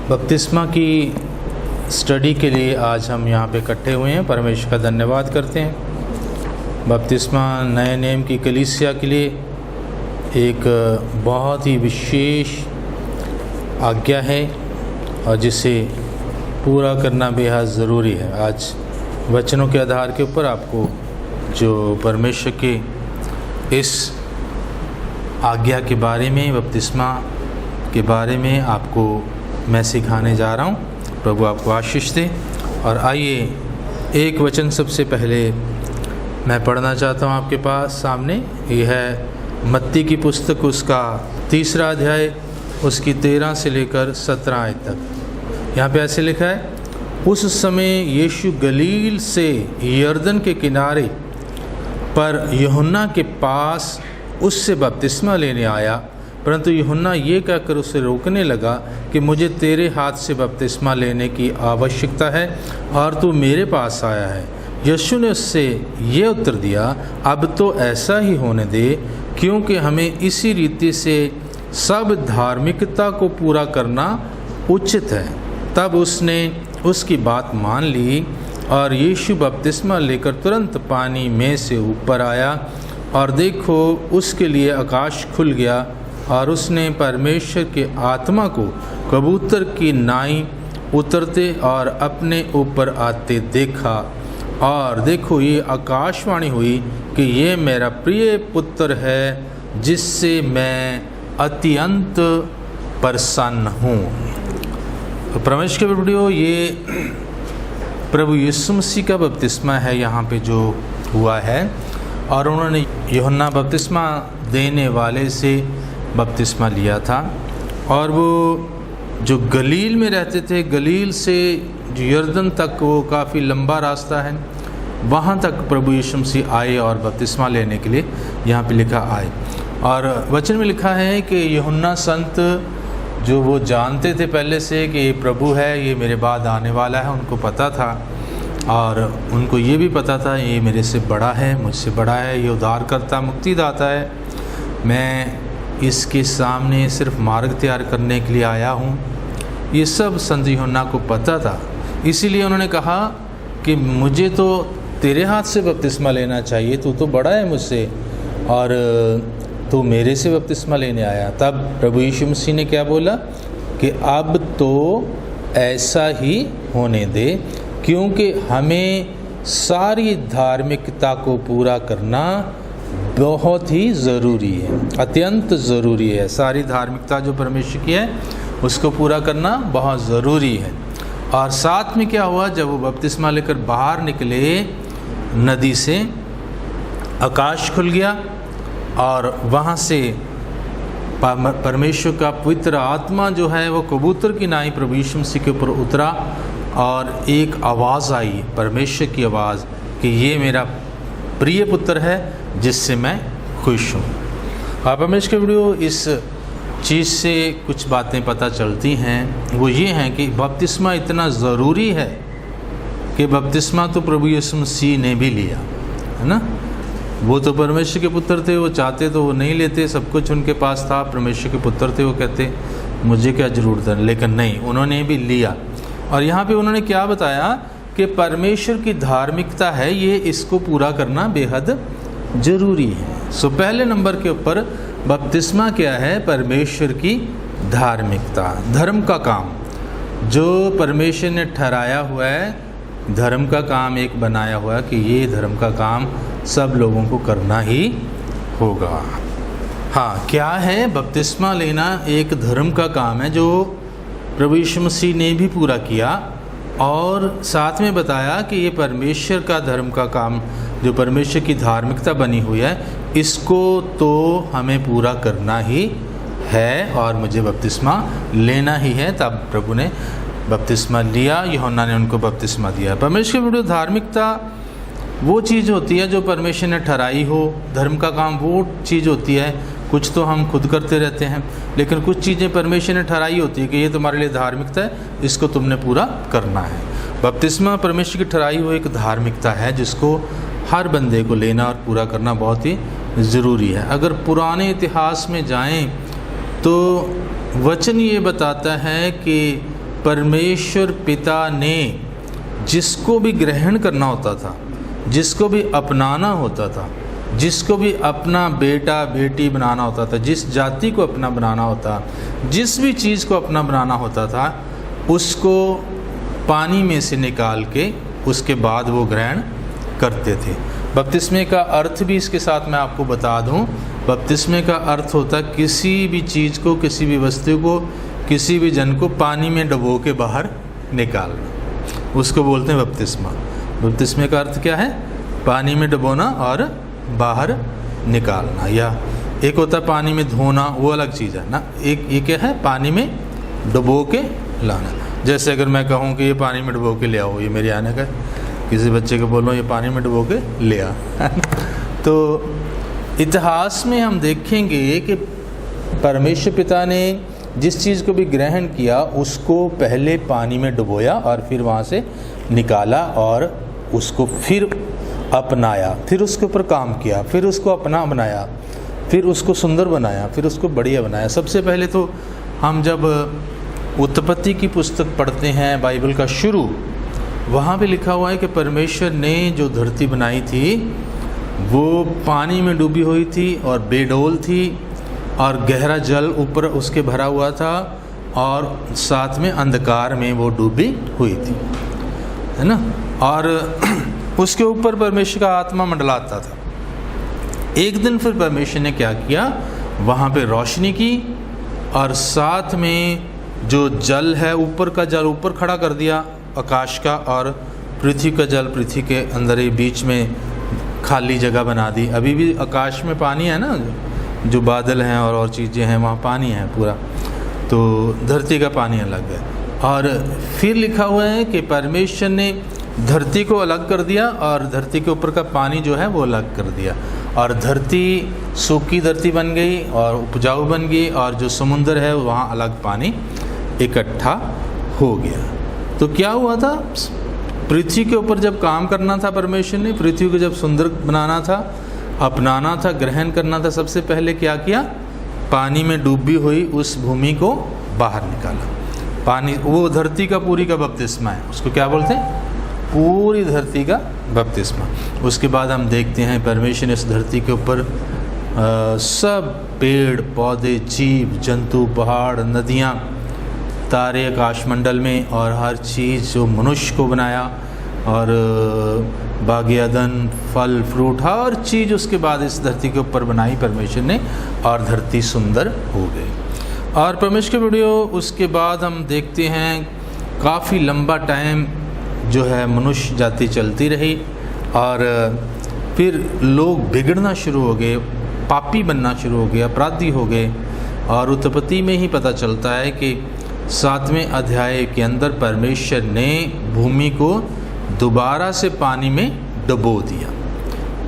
बपतिस्मा की स्टडी के लिए आज हम यहाँ पे इकट्ठे हुए हैं। परमेश्वर का धन्यवाद करते हैं। बपतिस्मा नए नेम की कलीसिया के लिए एक बहुत ही विशेष आज्ञा है और जिसे पूरा करना बेहद ज़रूरी है। आज वचनों के आधार के ऊपर आपको जो परमेश्वर के इस आज्ञा के बारे में, बपतिस्मा के बारे में आपको मैं सिखाने जा रहा हूँ। प्रभु आपको आशीष दे। और आइए एक वचन सबसे पहले मैं पढ़ना चाहता हूँ आपके पास सामने। ये है मत्ती की पुस्तक, उसका 3 अध्याय, उसकी 13 से लेकर 17 आयत तक। यहाँ पे ऐसे लिखा है, उस समय यीशु गलील से यरदन के किनारे पर यूहन्ना के पास उससे बपतिस्मा लेने आया, परंतु यूहन्ना ये कहकर उसे रोकने लगा कि मुझे तेरे हाथ से बपतिस्मा लेने की आवश्यकता है और तू मेरे पास आया है। यीशु ने उससे ये उत्तर दिया, अब तो ऐसा ही होने दे, क्योंकि हमें इसी रीति से सब धार्मिकता को पूरा करना उचित है। तब उसने उसकी बात मान ली और यीशु बपतिस्मा लेकर तुरंत पानी में से ऊपर आया और देखो उसके लिए आकाश खुल गया और उसने परमेश्वर के आत्मा को कबूतर की नाई उतरते और अपने ऊपर आते देखा। और देखो ये आकाशवाणी हुई कि ये मेरा प्रिय पुत्र है जिससे मैं अत्यंत प्रसन्न हूँ। तो परमेश्वर के वीडियो, ये प्रभु यीशु मसीह का बपतिस्मा है यहाँ पे जो हुआ है। और उन्होंने यूहन्ना बपतिस्मा देने वाले से बपतिस्मा लिया था और वो जो गलील में रहते थे, गलील से जो यरदन तक वो काफ़ी लंबा रास्ता है, वहाँ तक प्रभु यीशु मसीह आए और बपतिस्मा लेने के लिए यहाँ पे लिखा आए। और वचन में लिखा है कि यूहन्ना संत जो वो जानते थे पहले से कि ये प्रभु है, ये मेरे बाद आने वाला है, उनको पता था। और उनको ये भी पता था ये मेरे से बड़ा है, मुझसे बड़ा है, ये उद्धारकर्ता मुक्तिदाता है। मैं इसके सामने सिर्फ मार्ग तैयार करने के लिए आया हूँ। ये सब संत यूहन्ना को पता था। इसीलिए उन्होंने कहा कि मुझे तो तेरे हाथ से बपतिस्मा लेना चाहिए, तू तो बड़ा है मुझसे और तू मेरे से बपतिस्मा लेने आया। तब प्रभु यीशु मसीह ने क्या बोला कि अब तो ऐसा ही होने दे, क्योंकि हमें सारी धार्मिकता को पूरा करना बहुत ही ज़रूरी है, अत्यंत ज़रूरी है। सारी धार्मिकता जो परमेश्वर की है उसको पूरा करना बहुत ज़रूरी है। और साथ में क्या हुआ, जब वो बपतिस्मा लेकर बाहर निकले नदी से, आकाश खुल गया और वहाँ से परमेश्वर का पवित्र आत्मा जो है वो कबूतर की नाई प्रभु यीशु मसीह के ऊपर उतरा और एक आवाज़ आई, परमेश्वर की आवाज़, कि ये मेरा प्रिय पुत्र है जिससे मैं खुश हूँ। आप परमेश्वर के वीडियो, इस चीज़ से कुछ बातें पता चलती हैं। वो ये हैं कि बपतिस्मा इतना ज़रूरी है कि बपतिस्मा तो प्रभु यीशु मसीह ने भी लिया है ना। वो तो परमेश्वर के पुत्र थे, वो चाहते तो वो नहीं लेते, सब कुछ उनके पास था, परमेश्वर के पुत्र थे, वो कहते मुझे क्या ज़रूरत है, लेकिन नहीं, उन्होंने भी लिया। और यहाँ पे उन्होंने क्या बताया कि परमेश्वर की धार्मिकता है, ये इसको पूरा करना बेहद ज़रूरी है। सो पहले नंबर के ऊपर बपतिस्मा क्या है, परमेश्वर की धार्मिकता, धर्म का काम जो परमेश्वर ने ठहराया हुआ है, धर्म का काम एक बनाया हुआ है कि ये धर्म का काम सब लोगों को करना ही होगा। हाँ, क्या है, बपतिस्मा लेना एक धर्म का काम है जो प्रभु यीशु मसीह ने भी पूरा किया और साथ में बताया कि ये परमेश्वर का धर्म का काम, जो परमेश्वर की धार्मिकता बनी हुई है, इसको तो हमें पूरा करना ही है और मुझे बपतिस्मा लेना ही है। तब प्रभु ने बपतिस्मा लिया, यूहन्ना ने उनको बपतिस्मा दिया। परमेश्वर की वीडियो, धार्मिकता वो चीज़ होती है जो परमेश्वर ने ठहराई हो, धर्म का काम वो चीज़ होती है, कुछ तो हम खुद करते रहते हैं, लेकिन कुछ चीज़ें परमेश्वर ने ठहराई होती है कि ये तुम्हारे लिए धार्मिकता है, इसको तुमने पूरा करना है। बपतिस्मा परमेश्वर की ठहराई हुई एक धार्मिकता है जिसको हर बंदे को लेना और पूरा करना बहुत ही ज़रूरी है। अगर पुराने इतिहास में जाएं तो वचन ये बताता है कि परमेश्वर पिता ने जिसको भी ग्रहण करना होता था, जिसको भी अपनाना होता था, जिसको भी अपना बेटा बेटी बनाना होता था, जिस जाति को अपना बनाना होता, जिस भी चीज़ को अपना बनाना होता था, उसको पानी में से निकाल के उसके बाद वो ग्रहण करते थे। बपतिस्मे का अर्थ भी इसके साथ मैं आपको बता दूं। बपतिस्मे का अर्थ होता है किसी भी चीज़ को, किसी भी वस्तु को, किसी भी जन को पानी में डुबो के बाहर निकालना, उसको बोलते हैं बपतिस्मा। बपतिस्मे का अर्थ क्या है? पानी में डुबोना और बाहर निकालना। या एक होता है पानी में धोना, वो अलग चीज़ है ना। एक ये क्या है? पानी में डुबो के लाना। जैसे अगर मैं कहूँ कि ये पानी में डुबो के ले आओ, ये मेरे आने का, किसी बच्चे को बोलो ये पानी में डुबो के ले आ तो इतिहास में हम देखेंगे कि परमेश्वर पिता ने जिस चीज़ को भी ग्रहण किया उसको पहले पानी में डुबोया और फिर वहाँ से निकाला और उसको फिर अपनाया, फिर उसके ऊपर काम किया, फिर उसको अपना बनाया, फिर उसको सुंदर बनाया, फिर उसको बढ़िया बनाया। सबसे पहले तो हम जब उत्पत्ति की पुस्तक पढ़ते हैं, बाइबल का शुरू, वहाँ पे लिखा हुआ है कि परमेश्वर ने जो धरती बनाई थी वो पानी में डूबी हुई थी और बेडौल थी और गहरा जल ऊपर उसके भरा हुआ था और साथ में अंधकार में वो डूबी हुई थी, है ना। और उसके ऊपर परमेश्वर का आत्मा मंडलाता था। एक दिन फिर परमेश्वर ने क्या किया? वहाँ पे रोशनी की और साथ में जो जल है, ऊपर का जल ऊपर खड़ा कर दिया आकाश का, और पृथ्वी का जल पृथ्वी के अंदर ही बीच में खाली जगह बना दी। अभी भी आकाश में पानी है ना, जो बादल हैं और चीज़ें हैं वहाँ पानी है पूरा, तो धरती का पानी अलग है। और फिर लिखा हुआ है कि परमेश्वर ने धरती को अलग कर दिया और धरती के ऊपर का पानी जो है वो अलग कर दिया, और धरती सूखी धरती बन गई और उपजाऊ बन गई, और जो समुंदर है वहाँ अलग पानी इकट्ठा हो गया। तो क्या हुआ था? पृथ्वी के ऊपर जब काम करना था परमेश्वर ने, पृथ्वी को जब सुंदर बनाना था, अपनाना था, ग्रहण करना था, सबसे पहले क्या किया? पानी में डूबी हुई उस भूमि को बाहर निकाला। पानी, वो धरती का पूरी का बपतिस्मा है, उसको क्या बोलते हैं? पूरी धरती का बपतिस्मा। उसके बाद हम देखते हैं परमेश्वर ने इस धरती के ऊपर सब पेड़ पौधे, जीव जंतु, पहाड़, नदियाँ, तारे आकाशमंडल में, और हर चीज़ जो मनुष्य को बनाया, और बाग अदन, फल फ्रूट, हर चीज़ उसके बाद इस धरती के ऊपर बनाई परमेश्वर ने, और धरती सुंदर हो गई। और परमेश्वर की वीडियो उसके बाद हम देखते हैं काफ़ी लंबा टाइम जो है मनुष्य जाति चलती रही, और फिर लोग बिगड़ना शुरू हो गए, पापी बनना शुरू हो गए, अपराधी हो गए। और उत्पत्ति में ही पता चलता है कि 7वें अध्याय के अंदर परमेश्वर ने भूमि को दोबारा से पानी में डुबो दिया।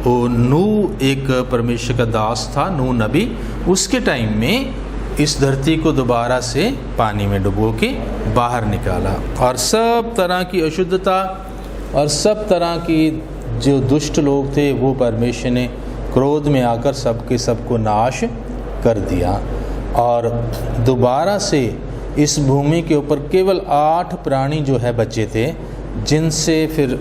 वो नूह एक परमेश्वर का दास था, नूह नबी, उसके टाइम में इस धरती को दोबारा से पानी में डुबो के बाहर निकाला, और सब तरह की अशुद्धता और सब तरह की जो दुष्ट लोग थे वो परमेश्वर ने क्रोध में आकर सबके सबको नाश कर दिया। और दोबारा से इस भूमि के ऊपर केवल 8 प्राणी जो है बचे थे, जिनसे फिर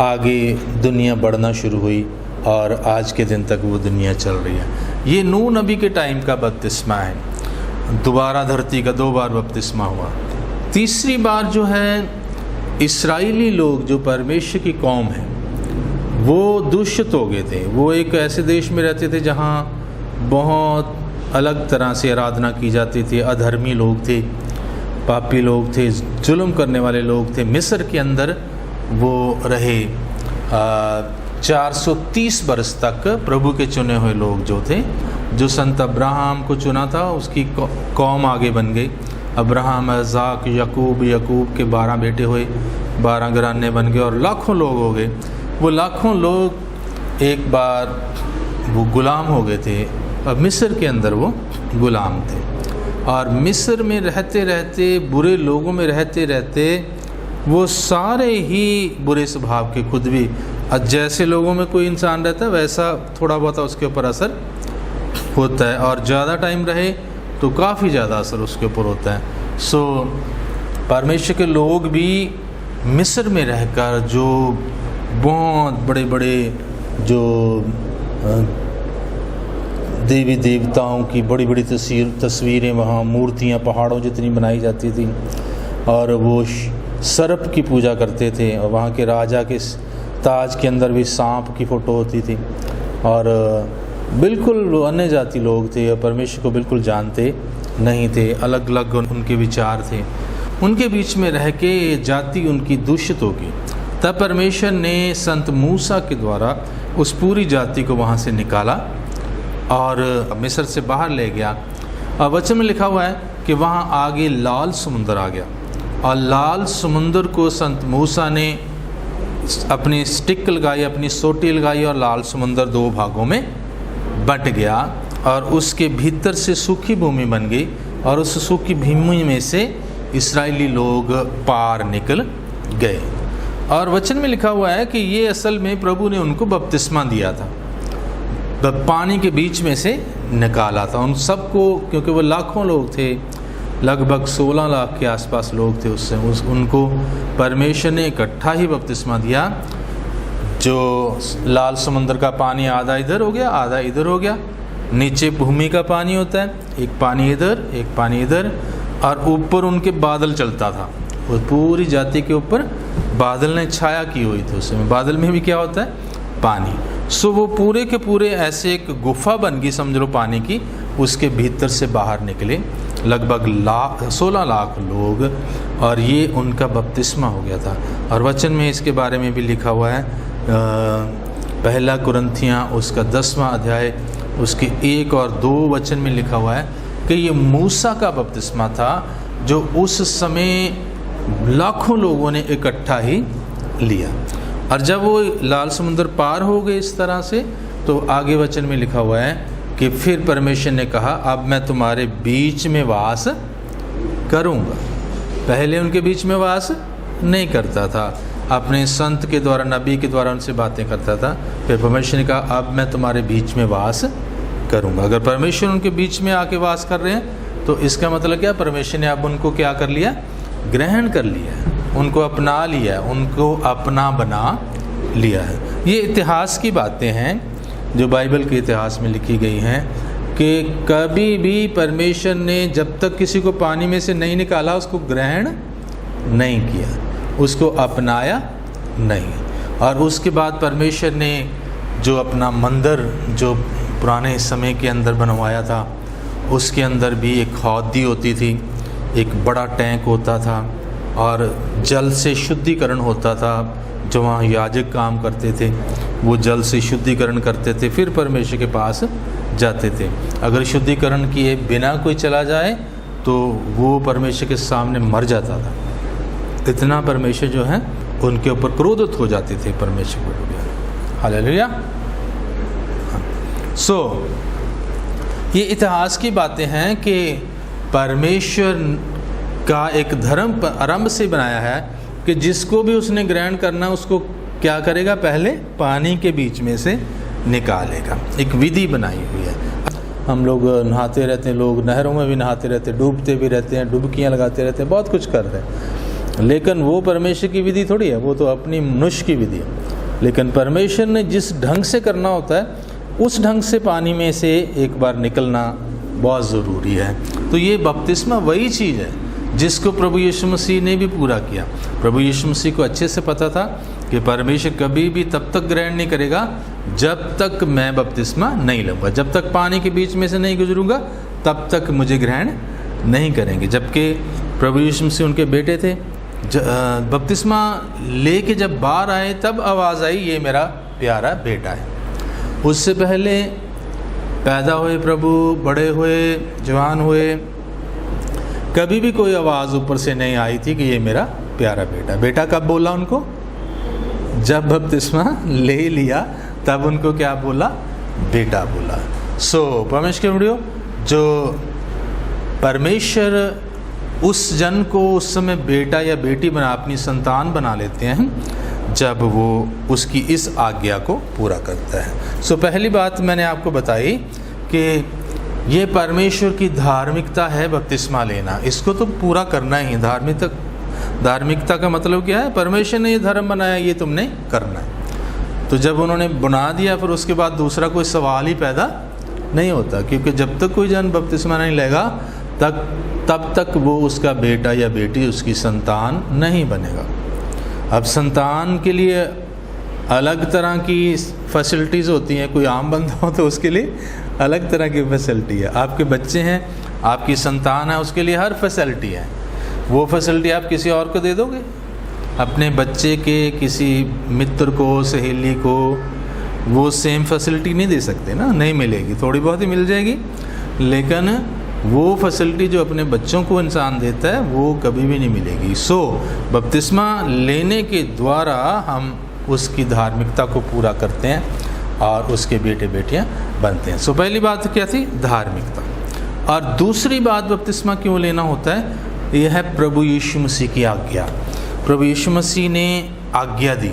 आगे दुनिया बढ़ना शुरू हुई, और आज के दिन तक वो दुनिया चल रही है। ये नूह नबी के टाइम का बपतिस्मा है। दोबारा धरती का 2 बार बपतिस्मा हुआ। तीसरी बार जो है इस्राएली लोग, जो परमेश्वर की कौम है, वो दूषित हो गए थे। वो एक ऐसे देश में रहते थे जहाँ बहुत अलग तरह से आराधना की जाती थी, अधर्मी लोग थे, पापी लोग थे, जुल्म करने वाले लोग थे। मिस्र के अंदर वो रहे 430 बरस तक प्रभु के चुने हुए लोग जो थे, जो संत अब्राहम को चुना था उसकी कौम आगे बन गई। अब्राहम, इज़ाक, याकूब, याकूब के 12 बेटे हुए, 12 घराने बन गए और लाखों लोग हो गए। वो लाखों लोग एक बार वो गुलाम हो गए थे, अब मिस्र के अंदर वो गुलाम थे। और मिस्र में रहते रहते, बुरे लोगों में रहते रहते, वो सारे ही बुरे स्वभाव के, खुद भी जैसे लोगों में कोई इंसान रहता है वैसा थोड़ा बहुत उसके ऊपर असर होता है, और ज़्यादा टाइम रहे तो काफ़ी ज़्यादा असर उसके ऊपर होता है। सो परमेश्वर के लोग भी मिस्र में रहकर जो बहुत बड़े बड़े जो देवी देवताओं की बड़ी बड़ी तस्वीरें वहाँ मूर्तियाँ पहाड़ों जितनी बनाई जाती थी, और वो सर्प की पूजा करते थे, और वहाँ के राजा के ताज के अंदर भी सांप की फ़ोटो होती थी, और बिल्कुल अन्य जाति लोग थे और परमेश्वर को बिल्कुल जानते नहीं थे, अलग अलग उनके विचार थे। उनके बीच में रह के जाति उनकी दूषित होगी। तब परमेश्वर ने संत मूसा के द्वारा उस पूरी जाति को वहाँ से निकाला और मिस्र से बाहर ले गया। और वचन में लिखा हुआ है कि वहाँ आगे लाल समुंदर आ गया, और लाल समुंदर को संत मूसा ने अपनी स्टिक लगाई, अपनी सोटी लगाई, और लाल समुंदर दो भागों में बट गया, और उसके भीतर से सूखी भूमि बन गई, और उस सूखी भूमि में से इस्राएली लोग पार निकल गए। और वचन में लिखा हुआ है कि ये असल में प्रभु ने उनको बपतिस्मा दिया था, पानी के बीच में से निकाला था उन सबको, क्योंकि वो लाखों लोग थे, लगभग 16 लाख के आसपास लोग थे उससे। उनको परमेश्वर ने इकट्ठा ही बपतिस्मा दिया। जो लाल समुंदर का पानी आधा इधर हो गया, आधा इधर हो गया, नीचे भूमि का पानी होता है, एक पानी इधर एक पानी इधर, और ऊपर उनके बादल चलता था, वो पूरी जाति के ऊपर बादल ने छाया की हुई थी। उसमें बादल में भी क्या होता है? पानी। सो वो पूरे के पूरे ऐसे एक गुफा बन गई, समझ लो पानी की, उसके भीतर से बाहर निकले लगभग 16 लाख लोग, और ये उनका बपतिस्मा हो गया था। और वचन में इसके बारे में भी लिखा हुआ है, पहला कुरिन्थियाँ उसका 10वां अध्याय उसके 1 और 2 वचन में लिखा हुआ है कि ये मूसा का बपतिस्मा था, जो उस समय लाखों लोगों ने इकट्ठा ही लिया। और जब वो लाल समुंदर पार हो गए इस तरह से, तो आगे वचन में लिखा हुआ है कि फिर परमेश्वर ने कहा, अब मैं तुम्हारे बीच में वास करूँगा। पहले उनके बीच में वास नहीं करता था, अपने संत के द्वारा, नबी के द्वारा उनसे बातें करता था। फिर परमेश्वर ने कहा, अब मैं तुम्हारे बीच में वास करूँगा। अगर परमेश्वर उनके बीच में आके वास कर रहे हैं, तो इसका मतलब क्या? परमेश्वर ने अब उनको क्या कर लिया? ग्रहण कर लिया है, उनको अपना लिया है, उनको अपना बना लिया है। ये इतिहास की बातें हैं जो बाइबल के इतिहास में लिखी गई हैं कि कभी भी परमेश्वर ने जब तक किसी को पानी में से नहीं निकाला, उसको ग्रहण नहीं किया, उसको अपनाया नहीं। और उसके बाद परमेश्वर ने जो अपना मंदिर जो पुराने समय के अंदर बनवाया था, उसके अंदर भी एक हौदी होती थी, एक बड़ा टैंक होता था, और जल से शुद्धिकरण होता था। जो वहाँ याजक काम करते थे, वो जल से शुद्धिकरण करते थे, फिर परमेश्वर के पास जाते थे। अगर शुद्धिकरण किए बिना कोई चला जाए, तो वो परमेश्वर के सामने मर जाता था। इतना परमेश्वर जो है उनके ऊपर क्रोधित हो जाते थे परमेश्वर को। हालेलुया। सो ये इतिहास की बातें हैं कि परमेश्वर का एक धर्म आरंभ से बनाया है कि जिसको भी उसने ग्रहण करना, उसको क्या करेगा? पहले पानी के बीच में से निकालेगा। एक विधि बनाई हुई है। हम लोग नहाते रहते हैं, लोग नहरों में भी नहाते रहते हैं, डूबते भी रहते हैं, डुबकियाँ लगाते रहते हैं, बहुत कुछ कर रहे हैं, लेकिन वो परमेश्वर की विधि थोड़ी है, वो तो अपनी मनुष्य की विधि है। लेकिन परमेश्वर ने जिस ढंग से करना होता है, उस ढंग से पानी में से एक बार निकलना बहुत ज़रूरी है। तो ये बपतिस्मा वही चीज़ है जिसको प्रभु यीशु मसीह ने भी पूरा किया। प्रभु यीशु मसीह को अच्छे से पता था कि परमेश्वर कभी भी तब तक ग्रहण नहीं करेगा जब तक मैं बपतिस्मा नहीं लूँगा, जब तक पानी के बीच में से नहीं गुजरूँगा, तब तक मुझे ग्रहण नहीं करेंगे। जबकि प्रभु यीशु मसीह उनके बेटे थे, बपतिस्मा लेके जब बाहर आए, तब आवाज़ आई, ये मेरा प्यारा बेटा है। उससे पहले पैदा हुए प्रभु, बड़े हुए, जवान हुए, कभी भी कोई आवाज़ ऊपर से नहीं आई थी कि ये मेरा प्यारा बेटा। बेटा कब बोला उनको? जब बपतिस्मा ले लिया, तब उनको क्या बोला? बेटा बोला। सो परमेश्वर के वीडियो, जो परमेश्वर उस जन को उस समय बेटा या बेटी बना, अपनी संतान बना लेते हैं जब वो उसकी इस आज्ञा को पूरा करता है। सो पहली बात मैंने आपको बताई कि ये परमेश्वर की धार्मिकता है बपतिस्मा लेना, इसको तो पूरा करना ही। धार्मिकता धार्मिकता का मतलब क्या है? परमेश्वर ने ये धर्म बनाया, ये तुमने करना है। तो जब उन्होंने बना दिया फिर उसके बाद दूसरा कोई सवाल ही पैदा नहीं होता, क्योंकि जब तक कोई जन बपतिस्मा नहीं लेगा तब तक वो उसका बेटा या बेटी, उसकी संतान नहीं बनेगा। अब संतान के लिए अलग तरह की फैसिलिटीज़ होती हैं। कोई आम बंदा हो तो उसके लिए अलग तरह की फैसिलिटी है। आपके बच्चे हैं, आपकी संतान है, उसके लिए हर फैसिलिटी है। वो फैसिलिटी आप किसी और को दे दोगे? अपने बच्चे के किसी मित्र को, सहेली को वो सेम फैसिलिटी नहीं दे सकते ना, नहीं मिलेगी। थोड़ी बहुत ही मिल जाएगी, लेकिन वो फैसिलिटी जो अपने बच्चों को इंसान देता है वो कभी भी नहीं मिलेगी। सो बपतिस्मा लेने के द्वारा हम उसकी धार्मिकता को पूरा करते हैं और उसके बेटे बेटियां बनते हैं। सो पहली बात क्या थी? धार्मिकता। और दूसरी बात बपतिस्मा क्यों लेना होता है? यह है प्रभु यीशु मसीह की आज्ञा। प्रभु यीशु मसीह ने आज्ञा दी।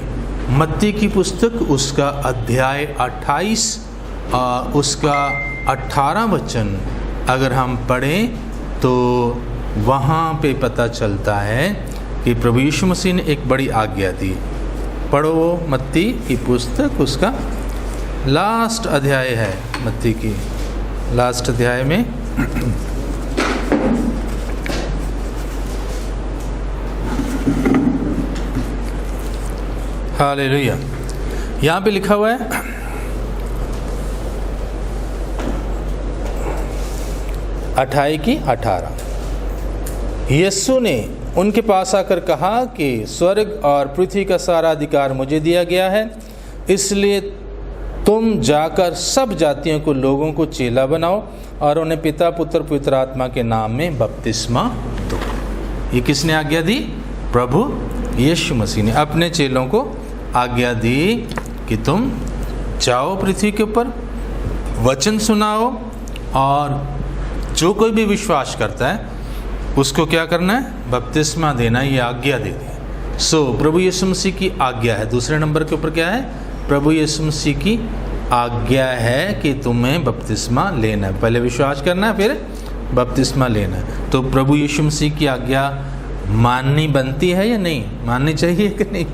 मत्ती की पुस्तक उसका अध्याय 28 उसका 18 वचन अगर हम पढ़ें तो वहाँ पे पता चलता है कि प्रभु यीशु मसीह ने एक बड़ी आज्ञा दी। पढ़ो वो मत्ती की पुस्तक, उसका लास्ट अध्याय है, मत्ती की लास्ट अध्याय में हालेलुया। यहाँ पे लिखा हुआ है 28:18। यीशु ने उनके पास आकर कहा कि स्वर्ग और पृथ्वी का सारा अधिकार मुझे दिया गया है, इसलिए तुम जाकर सब जातियों को, लोगों को चेला बनाओ और उन्हें पिता, पुत्र, पवित्र आत्मा के नाम में बपतिस्मा दो। ये किसने आज्ञा दी? प्रभु यीशु मसीह ने अपने चेलों को आज्ञा दी कि तुम जाओ पृथ्वी के ऊपर, वचन सुनाओ और जो कोई भी विश्वास करता है उसको क्या करना है? बपतिस्मा देना। ये आज्ञा दे दी। सो प्रभु यीशु मसीह की आज्ञा है। दूसरे नंबर के ऊपर क्या है? प्रभु यीशु मसीह की आज्ञा है कि तुम्हें बपतिस्मा लेना है। पहले विश्वास करना है, फिर बपतिस्मा लेना है। तो प्रभु यीशु मसीह की आज्ञा माननी बनती है या नहीं? माननी चाहिए कि नहीं?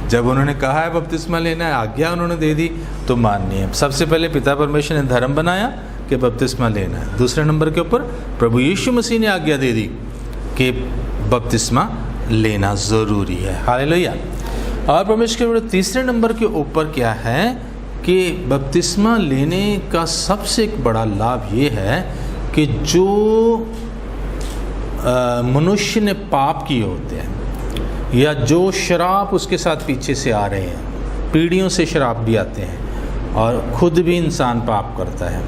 जब उन्होंने कहा है बपतिस्मा लेना है, आज्ञा उन्होंने दे दी, तो माननी है। सबसे पहले पिता परमेश्वर ने धर्म बनाया कि बपतिस्मा लेना है। दूसरे नंबर के ऊपर प्रभु यीशु मसीह ने आज्ञा दे दी कि बपतिस्मा लेना ज़रूरी है। हालेलुया। और परमेश्वर के तीसरे नंबर के ऊपर क्या है कि बपतिस्मा लेने का सबसे एक बड़ा लाभ ये है कि जो मनुष्य ने पाप किए होते हैं या जो शराब उसके साथ पीछे से आ रहे हैं, पीढ़ियों से शराब भी आते हैं और ख़ुद भी इंसान पाप करता है,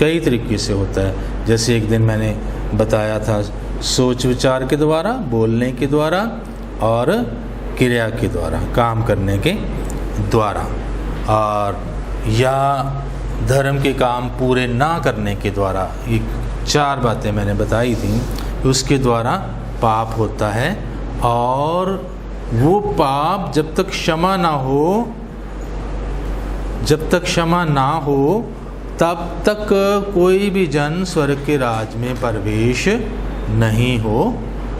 कई तरीके से होता है। जैसे एक दिन मैंने बताया था, सोच विचार के द्वारा, बोलने के द्वारा और क्रिया के द्वारा, काम करने के द्वारा, और या धर्म के काम पूरे ना करने के द्वारा। ये 4 बातें मैंने बताई थी। उसके द्वारा पाप होता है और वो पाप जब तक क्षमा ना हो तब तक कोई भी जन स्वर्ग के राज में प्रवेश नहीं हो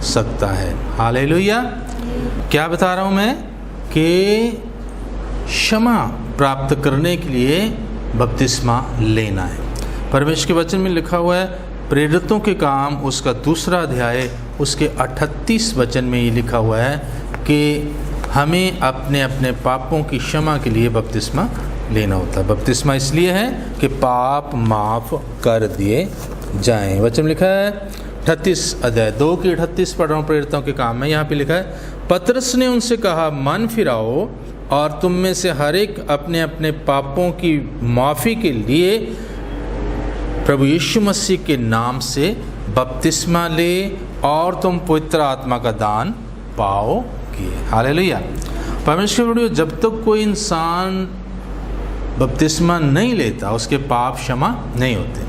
सकता है। हालेलुया। क्या बता रहा हूँ मैं कि क्षमा प्राप्त करने के लिए बपतिस्मा लेना है। परमेश्वर के वचन में लिखा हुआ है, प्रेरितों के काम उसका 2 अध्याय उसके 38 वचन में ये लिखा हुआ है कि हमें अपने अपने पापों की क्षमा के लिए बपतिस्मा लेना होता है। बपतिस्मा इसलिए है कि पाप माफ़ कर दिए जाएं। वचन लिखा है 38 अध्याय 2 की 38 पढ़ रहा हूँ, प्रेरितों के काम में। यहाँ पे लिखा है, पतरस ने उनसे कहा, मन फिराओ और तुम में से हर एक अपने अपने पापों की माफ़ी के लिए प्रभु यीशु मसीह के नाम से बपतिस्मा ले और तुम पवित्र आत्मा का दान पाओगे। हालेलुया। परमेश्वर, जब तक कोई इंसान बपतिस्मा नहीं लेता उसके पाप क्षमा नहीं होते,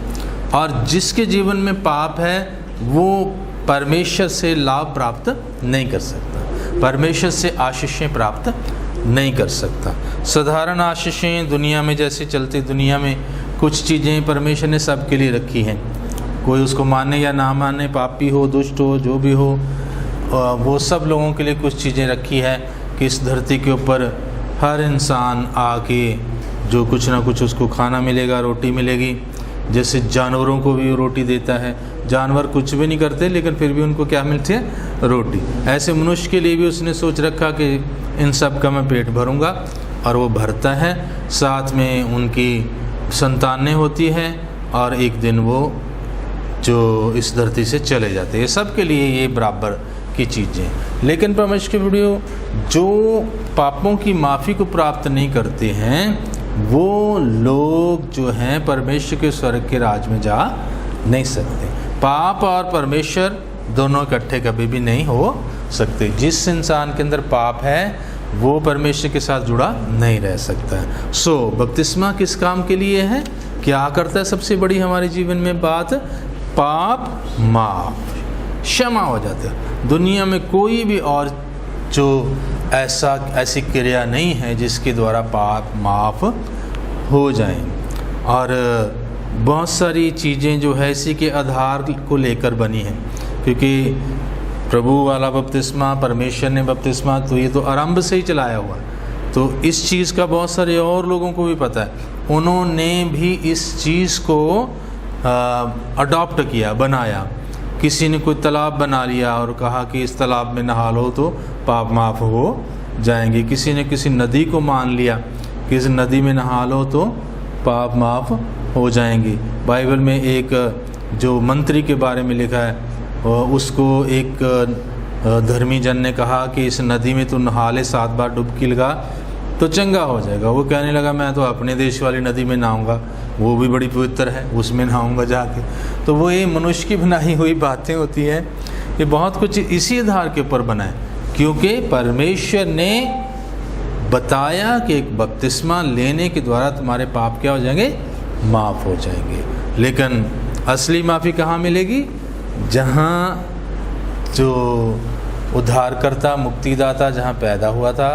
और जिसके जीवन में पाप है वो परमेश्वर से लाभ प्राप्त नहीं कर सकता, परमेश्वर से आशीषें प्राप्त नहीं कर सकता। साधारण आशीषें दुनिया में जैसे चलती, दुनिया में कुछ चीज़ें परमेश्वर ने सबके लिए रखी हैं। कोई उसको माने या ना माने, पापी हो, दुष्ट हो, जो भी हो, वो सब लोगों के लिए कुछ चीज़ें रखी है कि इस धरती के ऊपर हर इंसान आके जो कुछ ना कुछ उसको खाना मिलेगा, रोटी मिलेगी। जैसे जानवरों को भी रोटी देता है, जानवर कुछ भी नहीं करते लेकिन फिर भी उनको क्या मिलती है? रोटी। ऐसे मनुष्य के लिए भी उसने सोच रखा कि इन सब का मैं पेट भरूंगा, और वो भरता है। साथ में उनकी संतानें होती हैं और एक दिन वो जो इस धरती से चले जाते हैं। सब के लिए ये बराबर की चीज़ें। लेकिन परमेश्वर के वीडियो जो पापों की माफ़ी को प्राप्त नहीं करते हैं वो लोग जो हैं परमेश्वर के स्वर्ग के राज में जा नहीं सकते। पाप और परमेश्वर दोनों इकट्ठे कभी भी नहीं हो सकते। जिस इंसान के अंदर पाप है वो परमेश्वर के साथ जुड़ा नहीं रह सकता है। सो बपतिस्मा किस काम के लिए है? क्या करता है? सबसे बड़ी हमारे जीवन में बात, पाप माफ, क्षमा हो जाते हैं। दुनिया में कोई भी और जो ऐसी क्रिया नहीं है जिसके द्वारा पाप माफ हो जाएं। और बहुत सारी चीज़ें जो है इसी के आधार को लेकर बनी हैं, क्योंकि प्रभु वाला बपतिस्मा, परमेश्वर ने बपतिस्मा तो ये तो आरंभ से ही चलाया हुआ है। तो इस चीज़ का बहुत सारे और लोगों को भी पता है, उन्होंने भी इस चीज़ को अडॉप्ट किया, बनाया। किसी ने कोई तालाब बना लिया और कहा कि इस तालाब में नहा लो तो पाप माफ हो जाएंगे। किसी ने किसी नदी को मान लिया कि इस नदी में नहा लो तो पाप माफ हो जाएंगे। बाइबल में एक जो मंत्री के बारे में लिखा है, उसको एक धर्मी जन ने कहा कि इस नदी में तो नहा ले, 7 बार डुबकी लगा तो चंगा हो जाएगा। वो कहने लगा मैं तो अपने देश वाली नदी में नहाऊंगा, वो भी बड़ी पवित्र है, उसमें नहाऊंगा जाके। तो वो ये मनुष्य की बनाई हुई बातें होती हैं। ये बहुत कुछ इसी आधार के ऊपर बना है, क्योंकि परमेश्वर ने बताया कि एक बपतिस्मा लेने के द्वारा तुम्हारे पाप क्या हो जाएंगे? माफ़ हो जाएंगे। लेकिन असली माफ़ी कहाँ मिलेगी? जहाँ जो उद्धारकर्ता, मुक्तिदाता जहाँ पैदा हुआ था,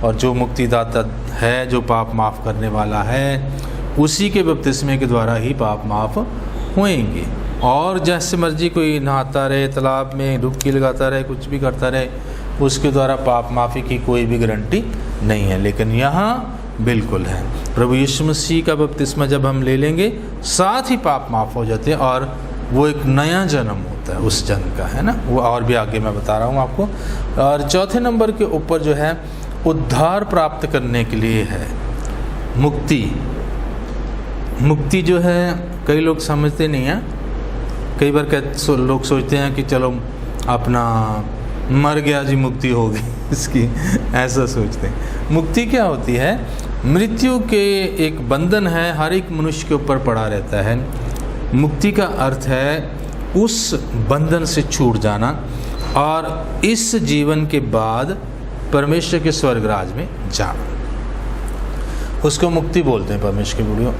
और जो मुक्तिदाता है, जो पाप माफ़ करने वाला है, उसी के बपतिस्मे के द्वारा ही पाप माफ़ होएंगे। और जैसे मर्जी कोई नहाता रहे, तालाब में डुबकी लगाता रहे, कुछ भी करता रहे, उसके द्वारा पाप माफ़ी की कोई भी गारंटी नहीं है। लेकिन यहाँ बिल्कुल है। प्रभु यीशु मसीह का बपतिस्मा जब हम ले लेंगे, साथ ही पाप माफ़ हो जाते हैं, और वो एक नया जन्म होता है उस जन्म का, है ना। वो और भी आगे मैं बता रहा हूँ आपको। और चौथे नंबर के ऊपर जो है उद्धार प्राप्त करने के लिए है मुक्ति। मुक्ति जो है कई लोग समझते नहीं हैं। कई बार लोग सोचते हैं कि चलो अपना मर गया जी, मुक्ति हो गई इसकी, ऐसा सोचते हैं। मुक्ति क्या होती है? मृत्यु के एक बंधन है, हर एक मनुष्य के ऊपर पड़ा रहता है। मुक्ति का अर्थ है उस बंधन से छूट जाना और इस जीवन के बाद परमेश्वर के स्वर्ग राज में जाना, उसको मुक्ति बोलते हैं परमेश्वर के वीडियो।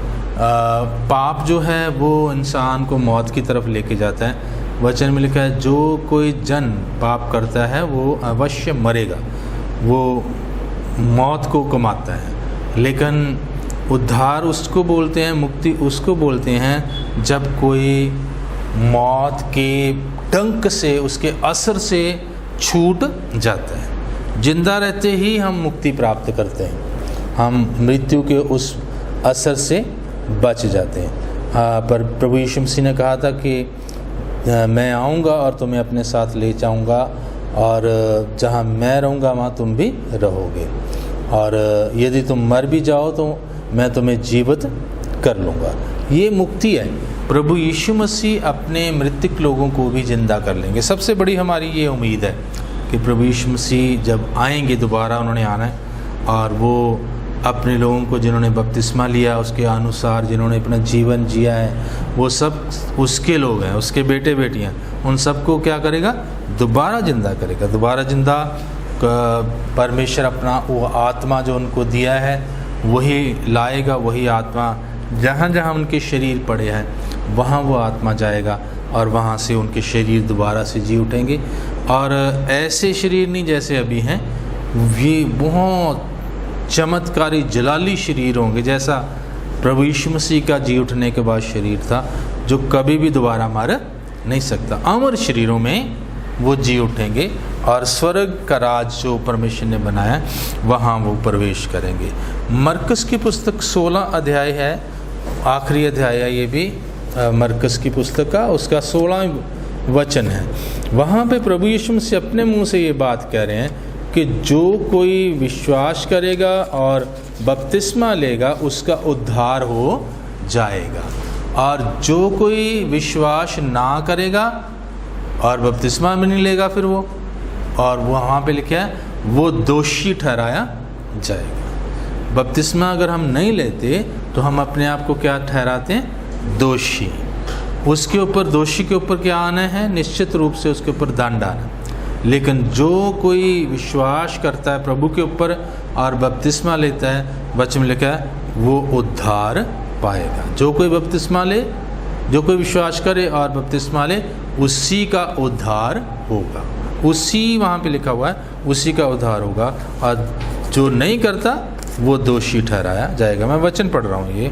पाप जो है वो इंसान को मौत की तरफ लेके जाता है। वचन में लिखा है जो कोई जन पाप करता है वो अवश्य मरेगा, वो मौत को कमाता है। लेकिन उद्धार उसको बोलते हैं, मुक्ति उसको बोलते हैं जब कोई मौत के डंक से, उसके असर से छूट जाता है। जिंदा रहते ही हम मुक्ति प्राप्त करते हैं, हम मृत्यु के उस असर से बच जाते हैं। पर प्रभु यीशु मसीह ने कहा था कि मैं आऊँगा और तुम्हें अपने साथ ले जाऊँगा, और जहाँ मैं रहूँगा वहाँ तुम भी रहोगे, और यदि तुम मर भी जाओ तो मैं तुम्हें जीवित कर लूँगा। ये मुक्ति है। प्रभु यीशु मसीह अपने मृतक लोगों को भी जिंदा कर लेंगे। सबसे बड़ी हमारी ये उम्मीद है कि प्रभु यीशु मसीह जब आएंगे, दोबारा उन्होंने आना है, और वो अपने लोगों को जिन्होंने बपतिस्मा लिया उसके अनुसार जिन्होंने अपना जीवन जिया है, वो सब उसके लोग हैं, उसके बेटे बेटियां, उन सबको क्या करेगा? दोबारा जिंदा करेगा। दोबारा जिंदा परमेश्वर अपना वो आत्मा जो उनको दिया है वही लाएगा। वही आत्मा जहाँ जहाँ उनके शरीर पड़े हैं वहाँ वो आत्मा जाएगा, और वहाँ से उनके शरीर दोबारा से जी उठेंगे। और ऐसे शरीर नहीं जैसे अभी हैं, ये बहुत चमत्कारी जलाली शरीर होंगे, जैसा प्रभु यीशु मसीह का जी उठने के बाद शरीर था, जो कभी भी दोबारा मर नहीं सकता। अमर शरीरों में वो जी उठेंगे और स्वर्ग का राज जो परमेश्वर ने बनाया वहाँ वो प्रवेश करेंगे। मरकुस की पुस्तक 16 अध्याय है, आखिरी अध्याय है ये भी मरकुस की पुस्तक का, उसका 16 वचन है। वहाँ पे प्रभु यीशु मसीह अपने मुंह से ये बात कह रहे हैं कि जो कोई विश्वास करेगा और बपतिस्मा लेगा उसका उद्धार हो जाएगा, और जो कोई विश्वास ना करेगा और बपतिस्मा भी नहीं लेगा फिर वो, और वहाँ पे लिखा है वो दोषी ठहराया जाएगा। बपतिस्मा अगर हम नहीं लेते तो हम अपने आप को क्या ठहराते हैं? दोषी। उसके ऊपर, दोषी के ऊपर क्या आना है? निश्चित रूप से उसके ऊपर दंड आना। लेकिन जो कोई विश्वास करता है प्रभु के ऊपर और बपतिस्मा लेता है, वचन में लिखा है वो उद्धार पाएगा। जो कोई बपतिस्मा ले, जो कोई विश्वास करे और बपतिस्मा ले, उसी का उद्धार होगा। उसी, वहाँ पे लिखा हुआ है उसी का उद्धार होगा, और जो नहीं करता वो दोषी ठहराया जाएगा। मैं वचन पढ़ रहा हूँ, ये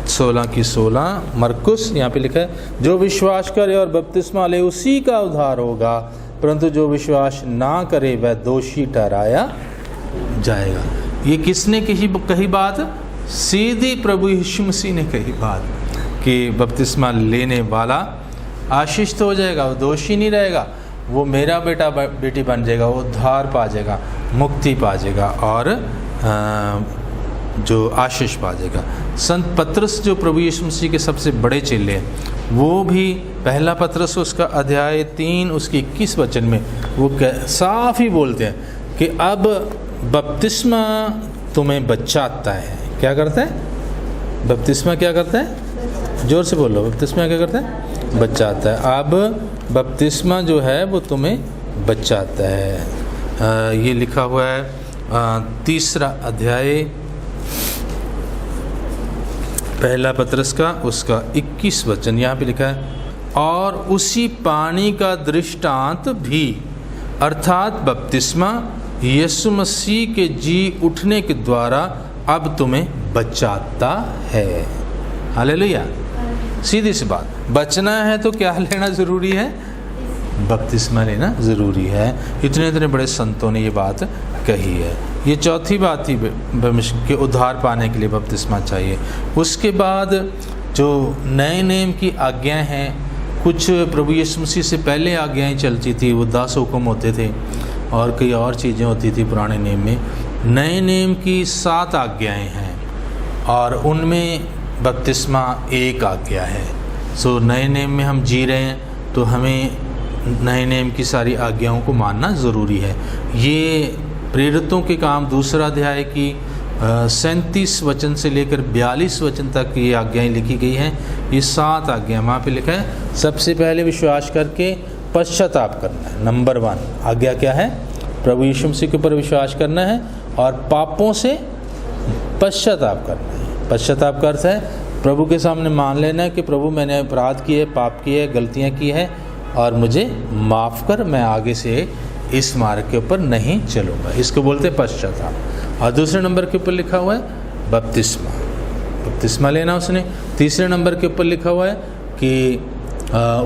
16 की 16 मरकुस, यहाँ पे लिखा है जो विश्वास करे और बपतिस्मा ले उसी का उद्धार होगा, परंतु जो विश्वास ना करे वह दोषी ठहराया जाएगा। ये किसने कही बात? सीधी प्रभु यीशु मसीह ने कही बात कि बपतिस्मा लेने वाला आशीष तो हो जाएगा, वो दोषी नहीं रहेगा, वो मेरा बेटा बेटी बन जाएगा, वो उद्धार पा जाएगा, मुक्ति पा जाएगा और जो आशीष पा जाएगा। संत पतरस जो प्रभु यीशु मसीह के सबसे बड़े चेले हैं, वो भी पहला पतरस उसका अध्याय 3 उसके 21 वचन में वो साफ ही बोलते हैं कि अब बपतिस्मा तुम्हें बचाता है। क्या करता है? बपतिस्मा क्या करता है? जोर से बोलो, बपतिस्मा क्या करता है? बचाता है। अब बपतिस्मा जो है वो तुम्हें बचाता है। ये लिखा हुआ है 3 अध्याय पहला पतरस का उसका 21 वचन, यहाँ पे लिखा है और उसी पानी का दृष्टांत भी, अर्थात बपतिस्मा यीशु मसीह के जी उठने के द्वारा अब तुम्हें बचाता है। हालेलुया। सीधी सी बात, बचना है तो क्या लेना ज़रूरी है? बपतिस्मा लेना ज़रूरी है। इतने इतने बड़े संतों ने ये बात कही है। ये चौथी बात थी कि उद्धार पाने के लिए बपतिस्मा चाहिए। उसके बाद जो नए नेम की आज्ञाएं हैं, कुछ प्रभु यीशु मसीह से पहले आज्ञाएं चलती थी, वो 10 हुक्म होते थे और कई और चीज़ें होती थी पुराने नेम में। नए नेम की 7 आज्ञाएं हैं और उनमें बपतिस्मा एक आज्ञा है। सो नए नेम में हम जी रहे हैं तो हमें नए नेम की सारी आज्ञाओं को मानना ज़रूरी है। ये प्रेरितों के काम 2 अध्याय की 37 वचन से लेकर 42 वचन तक ये आज्ञाएं लिखी गई हैं। ये 7 आज्ञा वहाँ पे लिखा है। सबसे पहले विश्वास करके पश्चाताप करना है। नंबर 1 आज्ञा क्या है? प्रभु यीशु मसीह के ऊपर विश्वास करना है और पापों से पश्चाताप करना है। पश्चाताप का अर्थ है प्रभु के सामने मान लेना है कि प्रभु मैंने अपराध किए, पाप किए, गलतियाँ की है और मुझे माफ़ कर, मैं आगे से इस मार्ग के ऊपर नहीं चलूँगा। इसको बोलते हैं पश्चाताप। और दूसरे नंबर के ऊपर लिखा हुआ है बपतिस्मा, बपतिस्मा लेना उसने। तीसरे नंबर के ऊपर लिखा हुआ है कि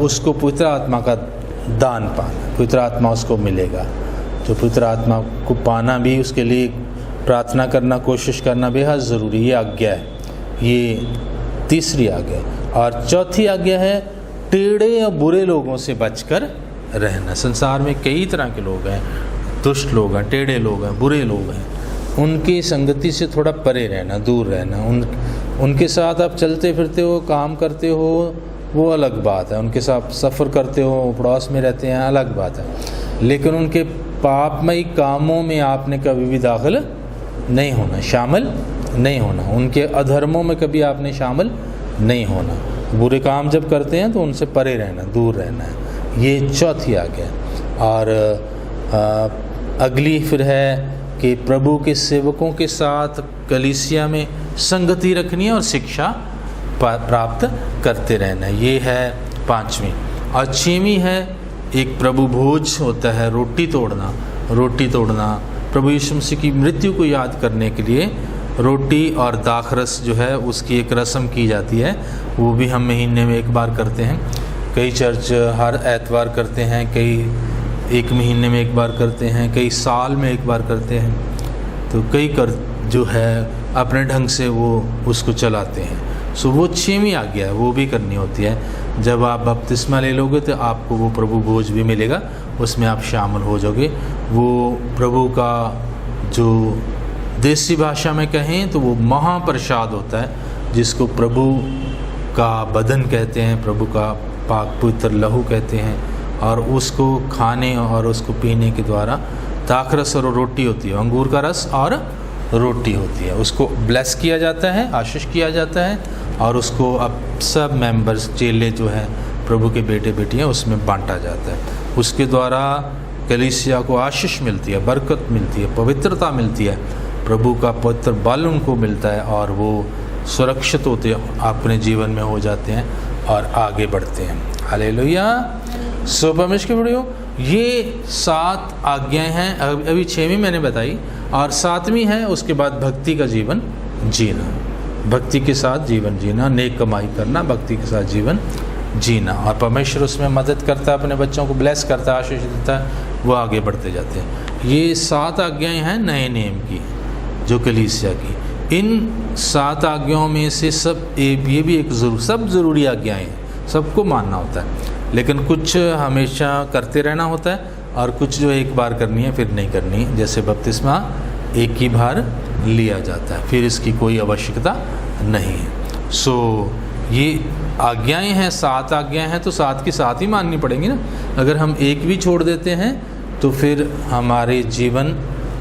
उसको पवित्र आत्मा का दान पाना, पवित्र आत्मा उसको मिलेगा। तो पवित्र आत्मा को पाना भी उसके लिए प्रार्थना करना, कोशिश करना बेहद ज़रूरी। ये आज्ञा है, ये तीसरी आज्ञा। और चौथी आज्ञा है टेढ़े और बुरे लोगों से बचकर रहना। संसार में कई तरह के लोग हैं, दुष्ट लोग हैं, टेढ़े लोग हैं, बुरे लोग हैं। उनकी संगति से थोड़ा परे रहना, दूर रहना। उनके साथ आप चलते फिरते हो, काम करते हो, वो अलग बात है। उनके साथ सफ़र करते हो, पड़ोस में रहते हैं, अलग बात है। लेकिन उनके पापमयी कामों में आपने कभी भी दाखिल नहीं होना, शामिल नहीं होना। उनके अधर्मों में कभी आपने शामिल नहीं होना। बुरे काम जब करते हैं तो उनसे परे रहना, दूर रहना है। ये चौथी आज्ञा है। और अगली फिर है कि प्रभु के सेवकों के साथ कलीसिया में संगति रखनी है और शिक्षा प्राप्त करते रहना। ये है 5वीं। और 6वीं है एक प्रभु भोज होता है, रोटी तोड़ना। रोटी तोड़ना प्रभु यीशु मसीह की मृत्यु को याद करने के लिए रोटी और दाखरस जो है उसकी एक रस्म की जाती है। वो भी हम महीने में एक बार करते हैं। कई चर्च हर एतवार करते हैं, कई 1 महीने में एक बार करते हैं, कई साल में एक बार करते हैं, तो कई कर जो है अपने ढंग से वो उसको चलाते हैं। सो वो 6वीं आज्ञा है, वो भी करनी होती है। जब आप बपतिस्मा ले लोगे तो आपको वो प्रभु भोज भी मिलेगा, उसमें आप शामिल हो जाओगे। वो प्रभु का जो देसी भाषा में कहें तो वो महाप्रसाद होता है, जिसको प्रभु का बदन कहते हैं, प्रभु का पाक पवित्र लहू कहते हैं। और उसको खाने और उसको पीने के द्वारा दाखरस और रोटी होती है, अंगूर का रस और रोटी होती है, उसको ब्लेस किया जाता है, आशीष किया जाता है, और उसको अब सब मेंबर्स चेले जो है प्रभु के बेटे बेटियां उसमें बांटा जाता है। उसके द्वारा कलीसिया को आशीष मिलती है, बरकत मिलती है, पवित्रता मिलती है, प्रभु का पवित्र बल उनको मिलता है, और वो सुरक्षित होते अपने जीवन में हो जाते हैं और आगे बढ़ते हैं। हालेलुया। सो परमेश्वर के बड़ियों, ये 7 आज्ञाएं हैं। अभी 6वीं मैंने बताई, और 7वीं है उसके बाद भक्ति का जीवन जीना, भक्ति के साथ जीवन जीना, नेक कमाई करना, भक्ति के साथ जीवन जीना। और परमेश्वर उसमें मदद करता है, अपने बच्चों को ब्लेस करता है, आशीष देता है, वो आगे बढ़ते जाते हैं। ये 7 आज्ञाएं हैं नए नियम की, जो कलीसिया की। इन 7 आज्ञाओं में से सब ये भी एक सब ज़रूरी आज्ञाएं हैं, सबको मानना होता है, लेकिन कुछ हमेशा करते रहना होता है और कुछ जो एक बार करनी है फिर नहीं करनी है। जैसे बपतिस्मा एक ही बार लिया जाता है, फिर इसकी कोई आवश्यकता नहीं है। सो ये आज्ञाएं हैं, 7 आज्ञाएं हैं, तो 7 की 7 ही माननी पड़ेंगी ना। अगर हम एक भी छोड़ देते हैं तो फिर हमारे जीवन,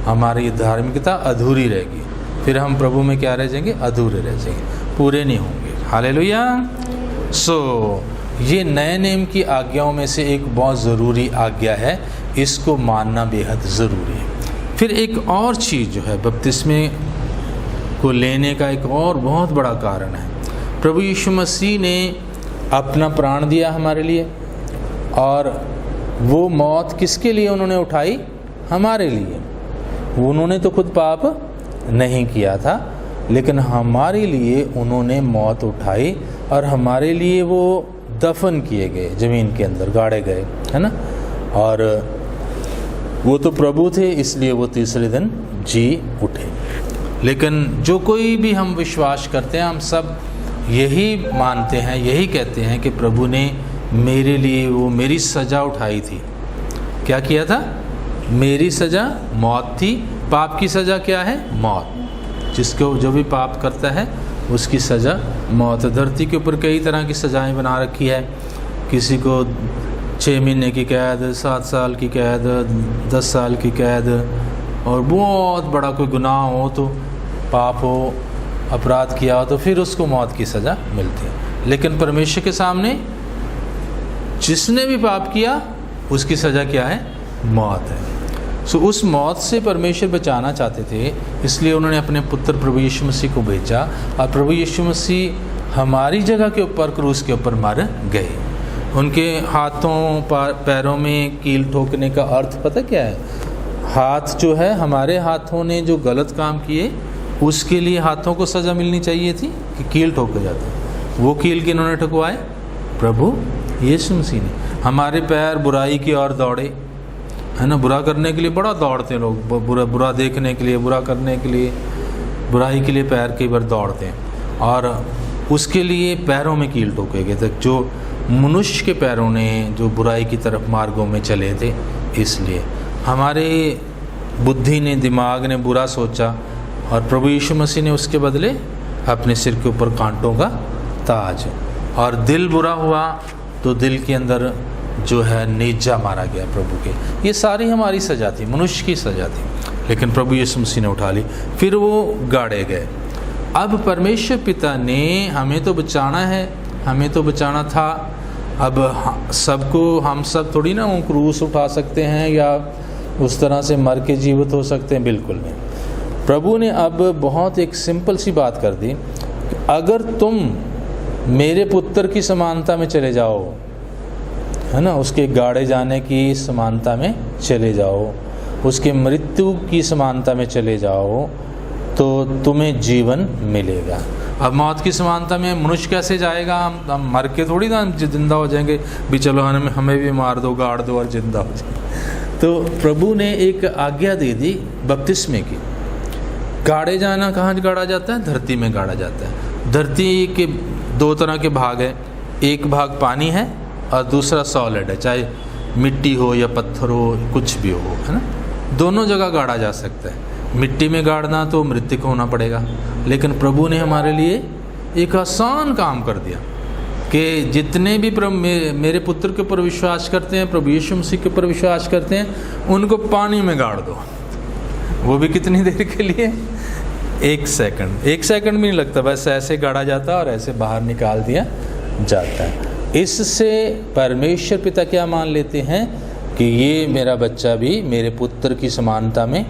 हमारी धार्मिकता अधूरी रहेगी, फिर हम प्रभु में क्या रह जाएंगे, अधूरे रह जाएंगे, पूरे नहीं होंगे। हालेलुया। सो ये नए नियम की आज्ञाओं में से एक बहुत ज़रूरी आज्ञा है, इसको मानना बेहद ज़रूरी है। फिर एक और चीज़ जो है बपतिस्मे को लेने का एक और बहुत बड़ा कारण है, प्रभु यीशु मसीह ने अपना प्राण दिया हमारे लिए, और वो मौत किसके लिए उन्होंने उठाई, हमारे लिए। उन्होंने तो खुद पाप नहीं किया था, लेकिन हमारे लिए उन्होंने मौत उठाई, और हमारे लिए वो दफन किए गए, ज़मीन के अंदर गाड़े गए, है ना। और वो तो प्रभु थे, इसलिए वो तीसरे दिन जी उठे। लेकिन जो कोई भी हम विश्वास करते हैं, हम सब यही मानते हैं, यही कहते हैं कि प्रभु ने मेरे लिए वो मेरी सज़ा उठाई थी। क्या किया था? मेरी सज़ा मौत थी। पाप की सज़ा क्या है? मौत। जिसको जो भी पाप करता है उसकी सज़ा मौत। धरती के ऊपर कई तरह की सज़ाएं बना रखी है, किसी को 6 महीने की कैद, 7 साल की कैद, 10 साल की कैद, और बहुत बड़ा कोई गुनाह हो, तो पाप हो, अपराध किया हो, तो फिर उसको मौत की सज़ा मिलती है। लेकिन परमेश्वर के सामने जिसने भी पाप किया उसकी सज़ा क्या है? मौत है। सो उस मौत से परमेश्वर बचाना चाहते थे, इसलिए उन्होंने अपने पुत्र प्रभु यीशु मसीह को भेजा, और प्रभु यीशु मसीह हमारी जगह के ऊपर क्रूस के ऊपर मर गए। उनके हाथों पैरों में कील ठोकने का अर्थ पता क्या है? हाथ जो है, हमारे हाथों ने जो गलत काम किए उसके लिए हाथों को सज़ा मिलनी चाहिए थी कि कील ठोके जाते। वो कील किन्होंने ठुकवाए? प्रभु यीशु मसीह ने। हमारे पैर बुराई की ओर दौड़े, है ना, बुरा करने के लिए बड़ा दौड़ते हैं लोग, बुरा देखने के लिए, बुरा करने के लिए, बुराई के लिए पैर कई बार दौड़ते हैं, और उसके लिए पैरों में कील ठोके गए थे, जो मनुष्य के पैरों ने जो बुराई की तरफ मार्गों में चले थे। इसलिए हमारे बुद्धि ने, दिमाग ने बुरा सोचा, और प्रभु यीशु मसीह ने उसके बदले अपने सिर के ऊपर कांटों का ताज। और दिल बुरा हुआ तो दिल के अंदर जो है नेजा मारा गया प्रभु के। ये सारी हमारी सज़ा थी, मनुष्य की सज़ा थी, लेकिन प्रभु यीशु मसीह ने उठा ली, फिर वो गाड़े गए। अब परमेश्वर पिता ने हमें तो बचाना है, हमें तो बचाना था। अब सबको, हम सब थोड़ी ना वो क्रूस उठा सकते हैं या उस तरह से मर के जीवित हो सकते हैं, बिल्कुल नहीं। प्रभु ने अब बहुत एक सिंपल सी बात कर दी, अगर तुम मेरे पुत्र की समानता में चले जाओ, है ना, उसके गाड़े जाने की समानता में चले जाओ, उसके मृत्यु की समानता में चले जाओ, तो तुम्हें जीवन मिलेगा। अब मौत की समानता में मनुष्य कैसे जाएगा? हम मर के थोड़ी ना जिंदा हो जाएंगे भी, चलो हमें भी मार दो, गाड़ दो और जिंदा हो जाएंगे। तो प्रभु ने एक आज्ञा दे दी बपतिस्मे की। गाड़े जाना कहाँ गाड़ा जाता है? धरती में गाड़ा जाता है। धरती के दो तरह के भाग हैं, एक भाग पानी है और दूसरा सॉलिड है, चाहे मिट्टी हो या पत्थर हो, कुछ भी हो, है ना। दोनों जगह गाड़ा जा सकता है। मिट्टी में गाड़ना तो मृत्यु को होना पड़ेगा, लेकिन प्रभु ने हमारे लिए एक आसान काम कर दिया कि जितने भी मेरे पुत्र के ऊपर विश्वास करते हैं, प्रभु यीशु मसीह के ऊपर विश्वास करते हैं, उनको पानी में गाड़ दो। वो भी कितनी देर के लिए? 1 सेकंड। 1 सेकंड भी नहीं लगता, बस ऐसे गाड़ा जाता है और ऐसे बाहर निकाल दिया जाता है। इससे परमेश्वर पिता क्या मान लेते हैं कि ये मेरा बच्चा भी मेरे पुत्र की समानता में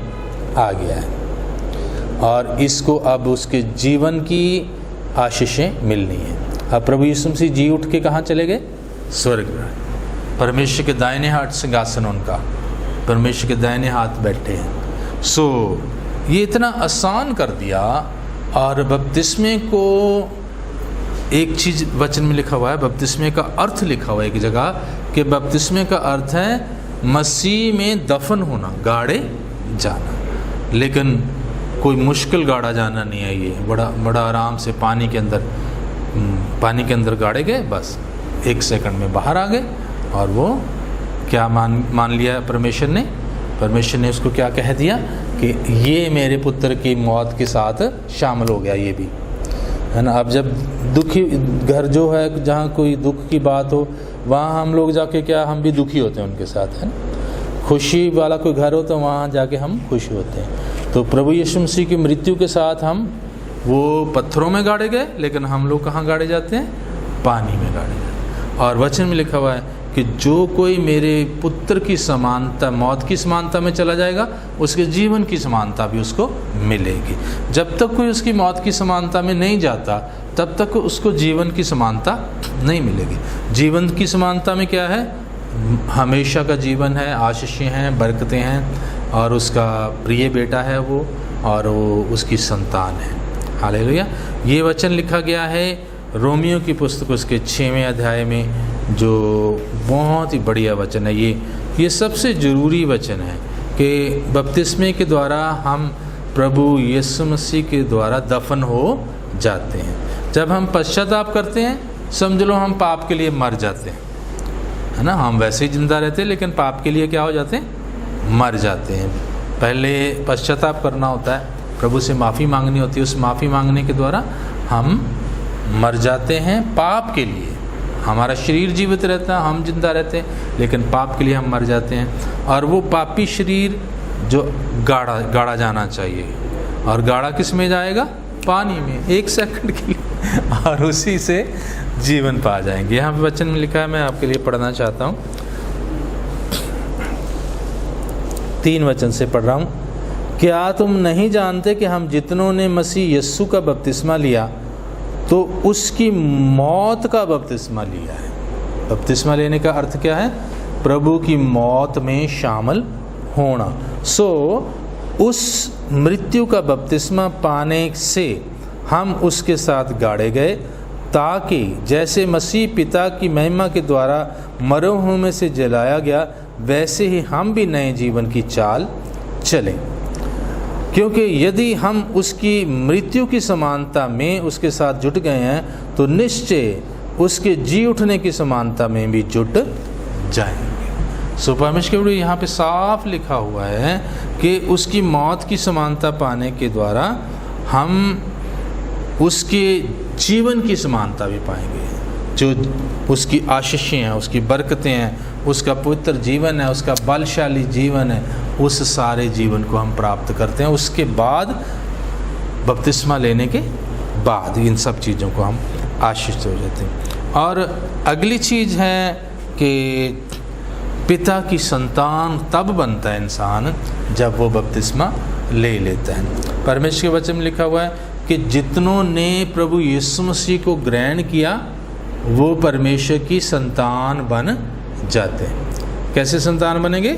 आ गया है और इसको अब उसके जीवन की आशीषें मिलनी है। अब प्रभु यीशु मसीह जी उठ के कहाँ चले गए? स्वर्ग में। परमेश्वर के दाहिने हाथ सिंहासन उनका, परमेश्वर के दाहिने हाथ बैठे हैं। सो ये इतना आसान कर दिया। और बपतिस्मे को एक चीज़ वचन में लिखा हुआ है, बपतिस्मे का अर्थ लिखा हुआ है एक जगह कि बपतिस्मे का अर्थ है मसीह में दफन होना, गाड़े जाना। लेकिन कोई मुश्किल गाड़ा जाना नहीं है, ये बड़ा आराम से पानी के अंदर गाड़े गए, बस 1 सेकंड में बाहर आ गए। और वो क्या मान लिया परमेश्वर ने उसको क्या कह दिया कि ये मेरे पुत्र की मौत के साथ शामिल हो गया, ये भी, है ना। अब जब दुखी घर जो है, जहाँ कोई दुख की बात हो, वहाँ हम लोग जाके क्या, हम भी दुखी होते हैं उनके साथ, है ना। खुशी वाला कोई घर हो तो वहाँ जाके हम खुशी होते हैं। तो प्रभु यीशु मसीह की मृत्यु के साथ हम वो पत्थरों में गाड़े गए, लेकिन हम लोग कहाँ गाड़े जाते हैं? पानी में गाड़े जाते हैं। और वचन में लिखा हुआ है कि जो कोई मेरे पुत्र की समानता, मौत की समानता में चला जाएगा, उसके जीवन की समानता भी उसको मिलेगी। जब तक कोई उसकी मौत की समानता में नहीं जाता, तब तक उसको जीवन की समानता नहीं मिलेगी। जीवन की समानता में क्या है? हमेशा का जीवन है, आशीषें हैं, बरकतें हैं, और उसका प्रिय बेटा है वो, और वो उसकी संतान है। हालेलुया। ये वचन लिखा गया है रोमियो की पुस्तक उसके 6वें अध्याय में, जो बहुत ही बढ़िया वचन है। ये सबसे ज़रूरी वचन है कि बपतिस्मे के द्वारा हम प्रभु यीशु मसीह के द्वारा दफन हो जाते हैं। जब हम पश्चाताप करते हैं, समझ लो हम पाप के लिए मर जाते हैं, है ना। हम वैसे ही जिंदा रहते हैं, लेकिन पाप के लिए क्या हो जाते हैं? मर जाते हैं। पहले पश्चाताप करना होता है, प्रभु से माफ़ी मांगनी होती है, उस माफ़ी मांगने के द्वारा हम मर जाते हैं पाप के लिए। हमारा शरीर जीवित रहता है, हम जिंदा रहते हैं, लेकिन पाप के लिए हम मर जाते हैं। और वो पापी शरीर जो गाड़ा जाना चाहिए, और गाड़ा किस में जाएगा? पानी में, 1 सेकंड के लिए, और उसी से जीवन पा जाएंगे। यहाँ पे वचन में लिखा है, मैं आपके लिए पढ़ना चाहता हूँ। 3 वचन से पढ़ रहा हूँ। क्या तुम नहीं जानते कि हम जितनों ने मसीह यीशु का बपतिस्मा लिया तो उसकी मौत का बपतिस्मा लिया है? बपतिस्मा लेने का अर्थ क्या है? प्रभु की मौत में शामिल होना। उस मृत्यु का बपतिस्मा पाने से हम उसके साथ गाड़े गए, ताकि जैसे मसीह पिता की महिमा के द्वारा मरे हुओं में से जलाया गया, वैसे ही हम भी नए जीवन की चाल चलें। क्योंकि यदि हम उसकी मृत्यु की समानता में उसके साथ जुट गए हैं, तो निश्चय उसके जी उठने की समानता में भी जुट जाएंगे। परमेश्वर के यहाँ पे साफ लिखा हुआ है कि उसकी मौत की समानता पाने के द्वारा हम उसके जीवन की समानता भी पाएंगे। जो उसकी आशीषें हैं, उसकी बरकतें हैं, उसका पवित्र जीवन है, उसका बलशाली जीवन है, उस सारे जीवन को हम प्राप्त करते हैं। उसके बाद बपतिस्मा लेने के बाद इन सब चीज़ों को हम आशीषित हो जाते हैं। और अगली चीज़ है कि पिता की संतान तब बनता है इंसान जब वो बपतिस्मा ले लेता है। परमेश्वर के वचन में लिखा हुआ है कि जितनों ने प्रभु यीशु मसीह को ग्रहण किया, वो परमेश्वर की संतान बन जाते हैं। कैसे संतान बनेंगे?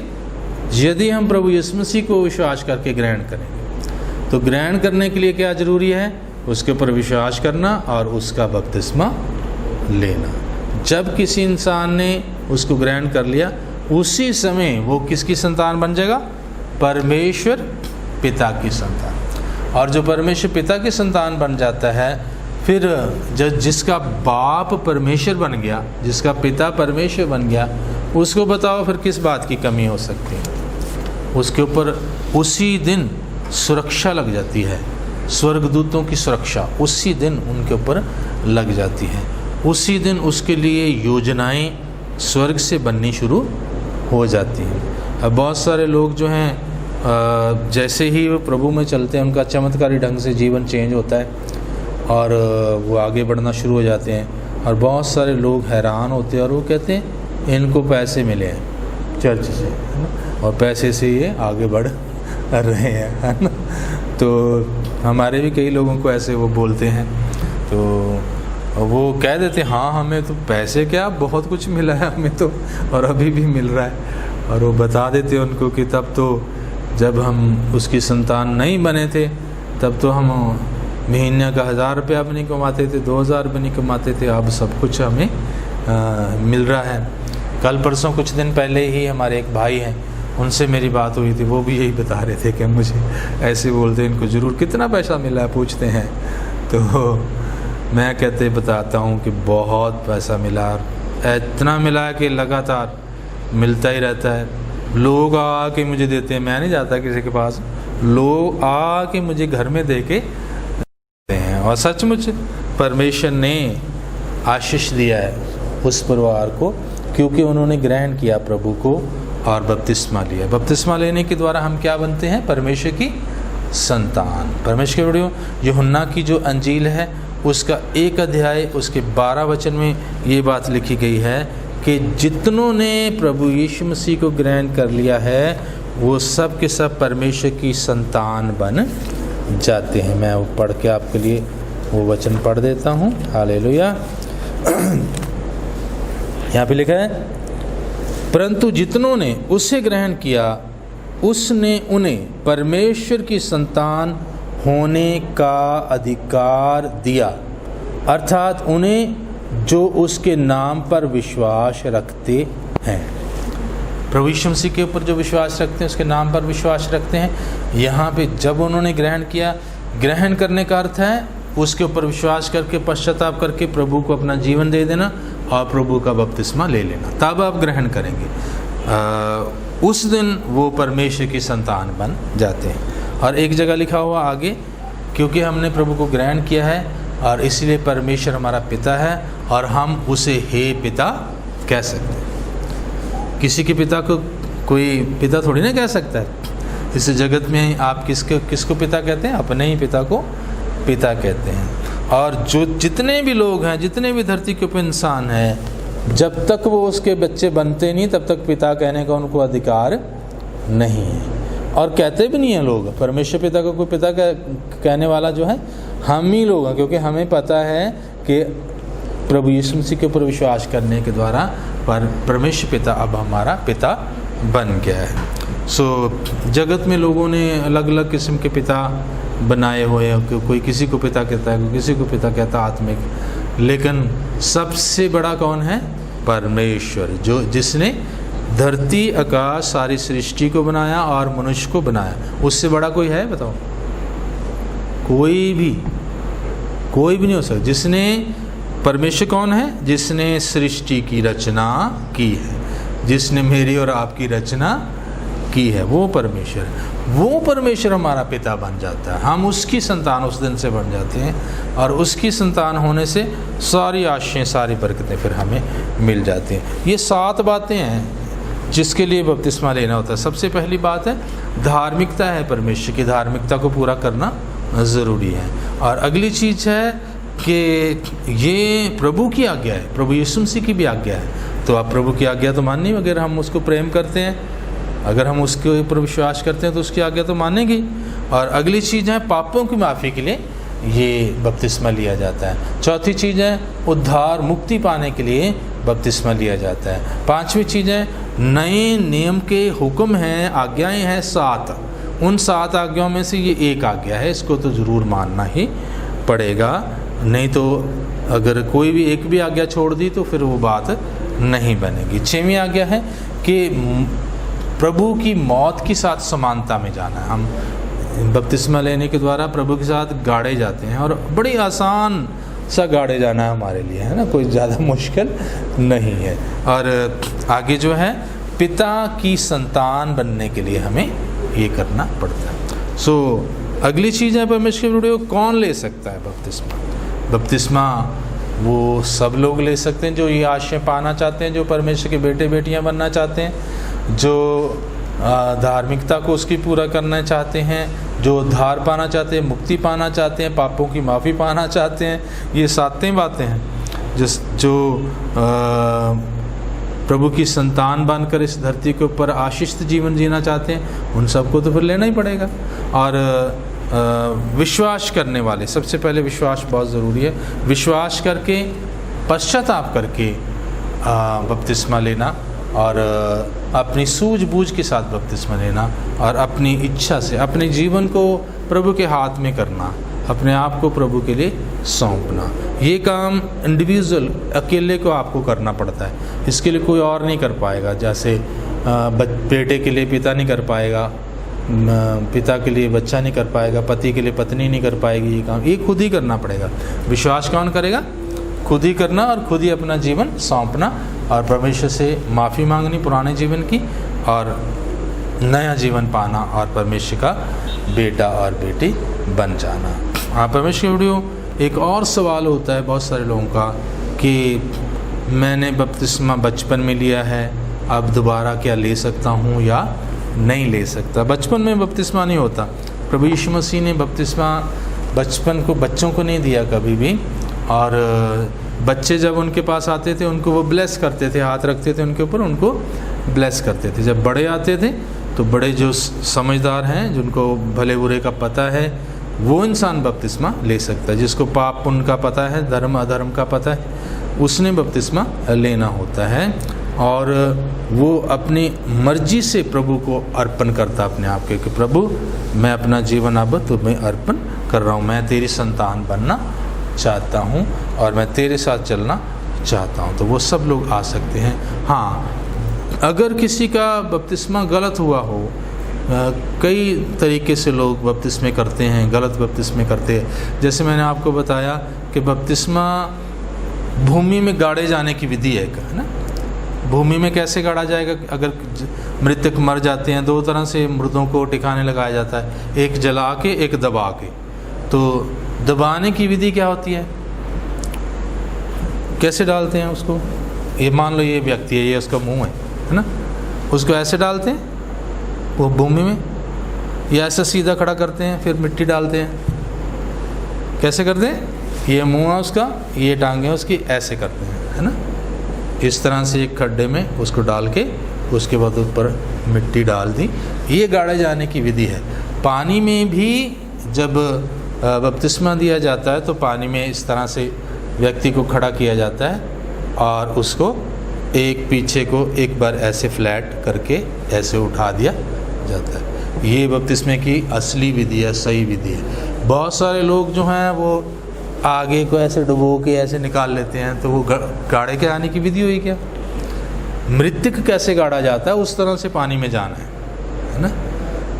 यदि हम प्रभु यीशु मसीह को विश्वास करके ग्रहण करेंगे। तो ग्रहण करने के लिए क्या जरूरी है? उसके ऊपर विश्वास करना और उसका बपतिस्मा लेना। जब किसी इंसान ने उसको ग्रहण कर लिया, उसी समय वो किसकी संतान बन जाएगा? परमेश्वर पिता की संतान। और जो परमेश्वर पिता की संतान बन जाता है, फिर जिसका बाप परमेश्वर बन गया, जिसका पिता परमेश्वर बन गया, उसको बताओ फिर किस बात की कमी हो सकती है? उसके ऊपर उसी दिन सुरक्षा लग जाती है, स्वर्गदूतों की सुरक्षा उसी दिन उनके ऊपर लग जाती है। उसी दिन उसके लिए योजनाएं स्वर्ग से बननी शुरू हो जाती हैं। अब बहुत सारे लोग जो हैं जैसे ही वो प्रभु में चलते हैं, उनका चमत्कारी ढंग से जीवन चेंज होता है और वो आगे बढ़ना शुरू हो जाते हैं। और बहुत सारे लोग हैरान होते हैं और वो कहते हैं इनको पैसे मिले हैं चर्च से, है ना, और पैसे से ये आगे बढ़ रहे हैं, है ना। तो हमारे भी कई लोगों को ऐसे वो बोलते हैं, तो वो कह देते हैं हाँ हमें तो पैसे क्या बहुत कुछ मिला है हमें तो, और अभी भी मिल रहा है। और वो बता देते हैं उनको कि तब तो जब हम उसकी संतान नहीं बने थे, तब तो हम महीने का 1000 रुपया भी नहीं कमाते थे, 2000 भी नहीं कमाते थे, अब सब कुछ हमें मिल रहा है। कल परसों कुछ दिन पहले ही हमारे एक भाई हैं, उनसे मेरी बात हुई थी, वो भी यही बता रहे थे कि मुझे ऐसे बोलते हैं, इनको ज़रूर कितना पैसा मिला है पूछते हैं। तो मैं बताता हूँ कि बहुत पैसा मिला, इतना मिला कि लगातार मिलता ही रहता है। लोग आके मुझे देते हैं, मैं नहीं जाता किसी के पास, लोग आके मुझे घर में दे के हैं। और सचमुच परमेश्वर ने आशीष दिया है उस परिवार को, क्योंकि उन्होंने ग्रहण किया प्रभु को और बपतिस्मा लिया। बपतिस्मा लेने के द्वारा हम क्या बनते हैं? परमेश्वर की संतान। परमेश्वर के वीडियो यूहन्ना की जो अंजील है उसका 1 अध्याय उसके 12 वचन में ये बात लिखी गई है कि जितनों ने प्रभु यीशु मसीह को ग्रहण कर लिया है वो सब के सब परमेश्वर की संतान बन जाते हैं। मैं वो पढ़ के आपके लिए वो वचन पढ़ देता हूँ। हालेलुया। यहाँ पे लिखा है, परंतु जितनों ने उसे ग्रहण किया उसने उन्हें परमेश्वर की संतान होने का अधिकार दिया, अर्थात उन्हें जो उसके नाम पर विश्वास रखते हैं। प्रभु यीशु मसीह के ऊपर जो विश्वास रखते हैं, उसके नाम पर विश्वास रखते हैं। यहाँ पे जब उन्होंने ग्रहण किया, ग्रहण करने का अर्थ है उसके ऊपर विश्वास करके पश्चाताप करके प्रभु को अपना जीवन दे देना और प्रभु का बपतिस्मा ले लेना, तब आप ग्रहण करेंगे। उस दिन वो परमेश्वर की संतान बन जाते हैं। और एक जगह लिखा हुआ आगे, क्योंकि हमने प्रभु को ग्रहण किया है और इसलिए परमेश्वर हमारा पिता है और हम उसे हे पिता कह सकते हैं। किसी के पिता को कोई पिता थोड़ी ना कह सकता है। इस जगत में आप किसको पिता कहते हैं? अपने ही पिता को पिता कहते हैं। और जो जितने भी लोग हैं, जितने भी धरती के ऊपर इंसान हैं, जब तक वो उसके बच्चे बनते नहीं तब तक पिता कहने का उनको अधिकार नहीं है। और कहते भी नहीं हैं लोग। परमेश्वर पिता को कोई पिता कहने वाला जो है हम ही लोग हैं, क्योंकि हमें पता है कि प्रभु यीशु मसीह के ऊपर विश्वास करने के द्वारा परमेश्वर पिता अब हमारा पिता बन गया है। जगत में लोगों ने अलग अलग किस्म के पिता बनाए हुए हैं। कोई किसी को पिता कहता है, कोई किसी को पिता कहता है आत्मिक, लेकिन सबसे बड़ा कौन है? परमेश्वर, जो जिसने धरती आकाश सारी सृष्टि को बनाया और मनुष्य को बनाया। उससे बड़ा कोई है? बताओ। कोई भी नहीं हो सकता। जिसने परमेश्वर कौन है? जिसने सृष्टि की रचना की है, जिसने मेरी और आपकी रचना की है, वो परमेश्वर है। वो परमेश्वर हमारा पिता बन जाता है। हम उसकी संतान उस दिन से बन जाते हैं और उसकी संतान होने से सारी आशीषें, सारी बरकतें फिर हमें मिल जाती हैं। ये 7 बातें हैं जिसके लिए बपतिस्मा लेना होता है। सबसे पहली बात है धार्मिकता है, परमेश्वर की धार्मिकता को पूरा करना ज़रूरी है। और अगली चीज़ है कि ये प्रभु की आज्ञा है, प्रभु यीशु मसीह की भी आज्ञा है। तो आप प्रभु की आज्ञा तो माननी, अगर हम उसको प्रेम करते हैं, अगर हम उसके ऊपर विश्वास करते हैं तो उसकी आज्ञा तो मानेंगे। और अगली चीज़ है पापों की माफ़ी के लिए ये बपतिस्मा लिया जाता है। चौथी चीज़ है उद्धार मुक्ति पाने के लिए बपतिस्मा लिया जाता है। 5वीं चीज़ है नए नियम के हुक्म हैं, आज्ञाएं हैं 7। उन 7 आज्ञाओं में से ये एक आज्ञा है, इसको तो ज़रूर मानना ही पड़ेगा, नहीं तो अगर कोई भी एक भी आज्ञा छोड़ दी तो फिर वो बात नहीं बनेगी। 6वीं आज्ञा है कि प्रभु की मौत के साथ समानता में जाना है। हम बपतिस्मा लेने के द्वारा प्रभु के साथ गाड़े जाते हैं, और बड़ी आसान सा गाड़े जाना है हमारे लिए, है ना, कोई ज़्यादा मुश्किल नहीं है। और आगे जो है पिता की संतान बनने के लिए हमें ये करना पड़ता है। सो अगली चीज़ है परमेश्वर की वीडियो, कौन ले सकता है बपतिस्मा? बपतिस्मा वो सब लोग ले सकते हैं जो ये आशय पाना चाहते हैं, जो परमेश्वर के बेटे बेटियां बनना चाहते हैं, जो धार्मिकता को उसकी पूरा करना चाहते हैं, जो उद्धार पाना चाहते हैं, मुक्ति पाना चाहते हैं, पापों की माफ़ी पाना चाहते हैं। ये सातें बातें हैं जो प्रभु की संतान बनकर इस धरती के ऊपर आशीषित जीवन जीना चाहते हैं, उन सबको तो फिर लेना ही पड़ेगा। और विश्वास करने वाले, सबसे पहले विश्वास बहुत ज़रूरी है। विश्वास करके पश्चाताप करके बपतिस्मा लेना, और अपनी सूझबूझ के साथ बपतिस्मा लेना, और अपनी इच्छा से अपने जीवन को प्रभु के हाथ में करना, अपने आप को प्रभु के लिए सौंपना। ये काम इंडिविजुअल अकेले को आपको करना पड़ता है, इसके लिए कोई और नहीं कर पाएगा। जैसे बेटे के लिए पिता नहीं कर पाएगा, पिता के लिए बच्चा नहीं कर पाएगा, पति के लिए पत्नी नहीं कर पाएगी। ये काम ये खुद ही करना पड़ेगा। विश्वास कौन करेगा? खुद ही करना, और खुद ही अपना जीवन सौंपना, और परमेश्वर से माफ़ी मांगनी पुराने जीवन की, और नया जीवन पाना, और परमेश्वर का बेटा और बेटी बन जाना। हाँ, परमेश्वर की वीडियो एक और सवाल होता है बहुत सारे लोगों का कि मैंने बपतिस्मा बचपन में लिया है, अब दोबारा क्या ले सकता हूँ या नहीं ले सकता? बचपन में बपतिस्मा नहीं होता। प्रभु यीशु मसीह ने बपतिस्मा बच्चों को नहीं दिया कभी भी, और बच्चे जब उनके पास आते थे उनको वो ब्लेस करते थे, हाथ रखते थे उनके ऊपर, उनको ब्लेस करते थे। जब बड़े आते थे तो बड़े जो समझदार हैं, जिनको भले बुरे का पता है, वो इंसान बपतिस्मा ले सकता है। जिसको पाप पुण्य का पता है, धर्म अधर्म का पता है, उसने बपतिस्मा लेना होता है, और वो अपनी मर्जी से प्रभु को अर्पण करता अपने आप के, कि प्रभु मैं अपना जीवन अब तुम्हें अर्पण कर रहा हूँ, मैं तेरी संतान बनना चाहता हूँ, और मैं तेरे साथ चलना चाहता हूँ। तो वो सब लोग आ सकते हैं। हाँ, अगर किसी का बपतिस्मा गलत हुआ हो, कई तरीके से लोग बपतिस्मे करते हैं, गलत बपतिस्मे करते हैं। जैसे मैंने आपको बताया कि बपतिस्मा भूमि में गाड़े जाने की विधि है ना। भूमि में कैसे गाड़ा जाएगा? अगर मृतक मर जाते हैं, दो तरह से मुर्दों को ठिकाने लगाया जाता है, एक जला के, एक दबा के। तो दबाने की विधि क्या होती है? कैसे डालते हैं उसको? ये मान लो ये व्यक्ति है, ये उसका मुंह है ना, उसको ऐसे डालते हैं वो भूमि में, या ऐसा सीधा खड़ा करते हैं, फिर मिट्टी डालते हैं। कैसे करते हैं? ये मुंह है उसका, ये टांगें उसकी, ऐसे करते हैं, है ना। इस तरह से एक खड्डे में उसको डाल के उसके बाद ऊपर मिट्टी डाल दी। ये गाड़े जाने की विधि है। पानी में भी जब बपतिस्मा दिया जाता है तो पानी में इस तरह से व्यक्ति को खड़ा किया जाता है, और उसको एक पीछे को एक बार ऐसे फ्लैट करके ऐसे उठा दिया जाता है। ये बपतिस्मे की असली विधि है, सही विधि है। बहुत सारे लोग जो हैं वो आगे को ऐसे डुबो के ऐसे निकाल लेते हैं, तो वो गाड़े के आने की विधि हुई क्या? मृतक कैसे गाड़ा जाता है उस तरह से पानी में जाना है ना।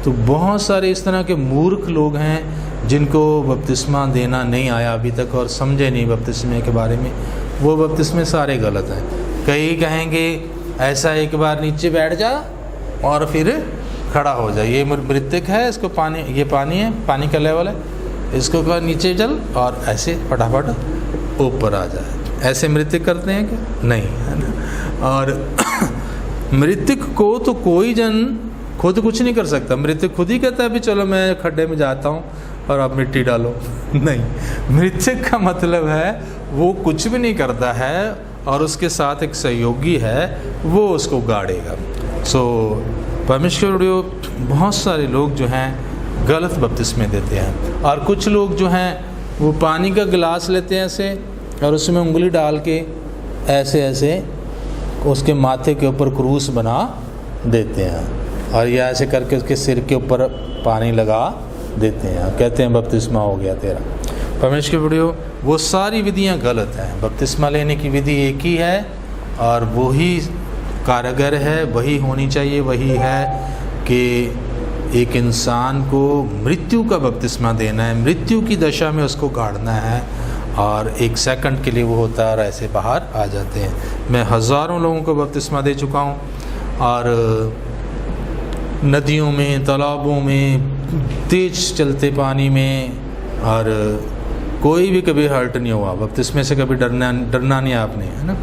तो बहुत सारे इस तरह के मूर्ख लोग हैं जिनको बपतिस्मा देना नहीं आया अभी तक, और समझे नहीं बपतिस्मे के बारे में। वो बपतिस्मे सारे गलत हैं। कई कहेंगे ऐसा एक बार नीचे बैठ जा और फिर खड़ा हो जाए, ये मृतक है, इसको पानी, ये पानी है, पानी का लेवल है, इसको कहा नीचे चल और ऐसे फटाफट ऊपर आ जाए। ऐसे मृतक करते हैं क्या? नहीं, है ना। और मृतक को तो कोई जन खुद कुछ नहीं कर सकता। मृतक खुद ही कहता है भी चलो मैं खड्डे में जाता हूँ और आप मिट्टी डालो। नहीं, मृतक का मतलब है वो कुछ भी नहीं करता है और उसके साथ एक सहयोगी है, वो उसको गाड़ेगा। सो परमेश्वर बहुत सारे लोग जो हैं गलत बपतिस्मे देते हैं, और कुछ लोग जो हैं वो पानी का गिलास लेते हैं ऐसे और उसमें उंगली डाल के ऐसे ऐसे उसके माथे के ऊपर क्रूस बना देते हैं, और या ऐसे करके उसके सिर के ऊपर पानी लगा देते हैं, कहते हैं बपतिस्मा हो गया तेरा। परमेश्वर वो सारी विधियां गलत हैं। बपतिस्मा लेने की विधि एक ही है और वो ही कारगर है वही होनी चाहिए, वही है कि एक इंसान को मृत्यु का बपतिस्मा देना है, मृत्यु की दशा में उसको गाड़ना है, और 1 सेकंड के लिए वो होता है और ऐसे बाहर आ जाते हैं। मैं हज़ारों लोगों को बपतिस्मा दे चुका हूँ, और नदियों में, तालाबों में, तेज चलते पानी में, और कोई भी कभी हर्ट नहीं हुआ। बपतिस्मे से कभी डरना नहीं आपने, है ना।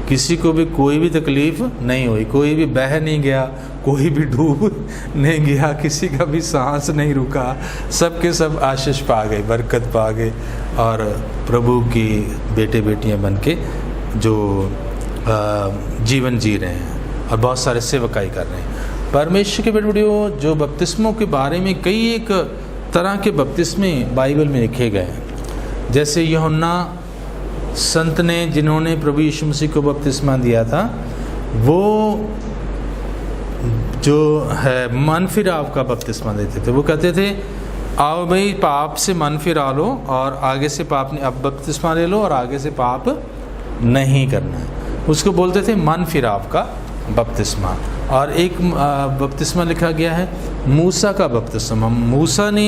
किसी को भी कोई भी तकलीफ़ नहीं हुई, कोई भी बह नहीं गया, कोई भी डूब नहीं गया, किसी का भी सांस नहीं रुका, सब के सब आशीष पा गए, बरकत पा गए, और प्रभु की बेटे बेटियां बन के जो जीवन जी रहे हैं और बहुत सारे सेवकाई कर रहे हैं। परमेश्वर के बेटियों, जो बपतिस्मों के बारे में कई एक तरह के बपतिस्मे बाइबल में लिखे गए हैं। जैसे यूहन्ना संत ने, जिन्होंने प्रभु यीशु मसीह को बपतिस्मा दिया था, वो जो है मन फिराव का बपतिस्मा देते थे। वो कहते थे, आओ भाई पाप से मन फिरा लो और आगे से पाप नहीं, अब बपतिस्मा ले लो और आगे से पाप नहीं करना है। उसको बोलते थे मन फिराव का बपतिस्मा। और एक बपतिस्मा लिखा गया है मूसा का बपतिस्मा। मूसा ने,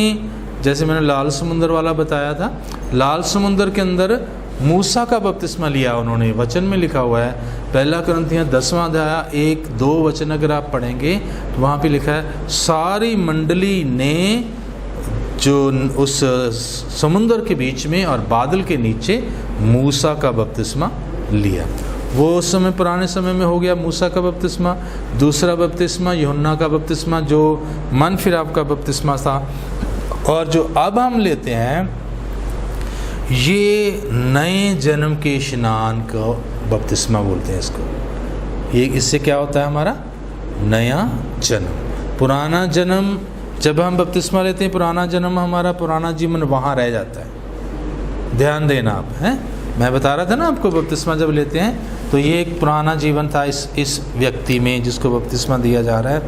जैसे मैंने लाल समुंदर वाला बताया था, लाल समुंदर के अंदर मूसा का बपतिस्मा लिया उन्होंने। वचन में लिखा हुआ है, पहला कुरिन्थियों 10वां अध्याय 1-2 वचन अगर आप पढ़ेंगे तो वहाँ पे लिखा है, सारी मंडली ने जो उस समुंदर के बीच में और बादल के नीचे मूसा का बपतिस्मा लिया। वो उस समय पुराने समय में हो गया मूसा का बपतिस्मा। दूसरा बपतिस्मा यूहन्ना का बपतिस्मा, जो मन फिराव का बपतिस्मा था। और जो अब हम लेते हैं, ये नए जन्म के स्नान का बपतिस्मा बोलते हैं इसको। ये इससे क्या होता है, हमारा नया जन्म। पुराना जन्म, जब हम बपतिस्मा लेते हैं, पुराना जन्म, हमारा पुराना जीवन वहाँ रह जाता है। ध्यान देना आप, हैं, मैं बता रहा था ना आपको, बपतिस्मा जब लेते हैं तो ये एक पुराना जीवन था इस व्यक्ति में जिसको बपतिस्मा दिया जा रहा है।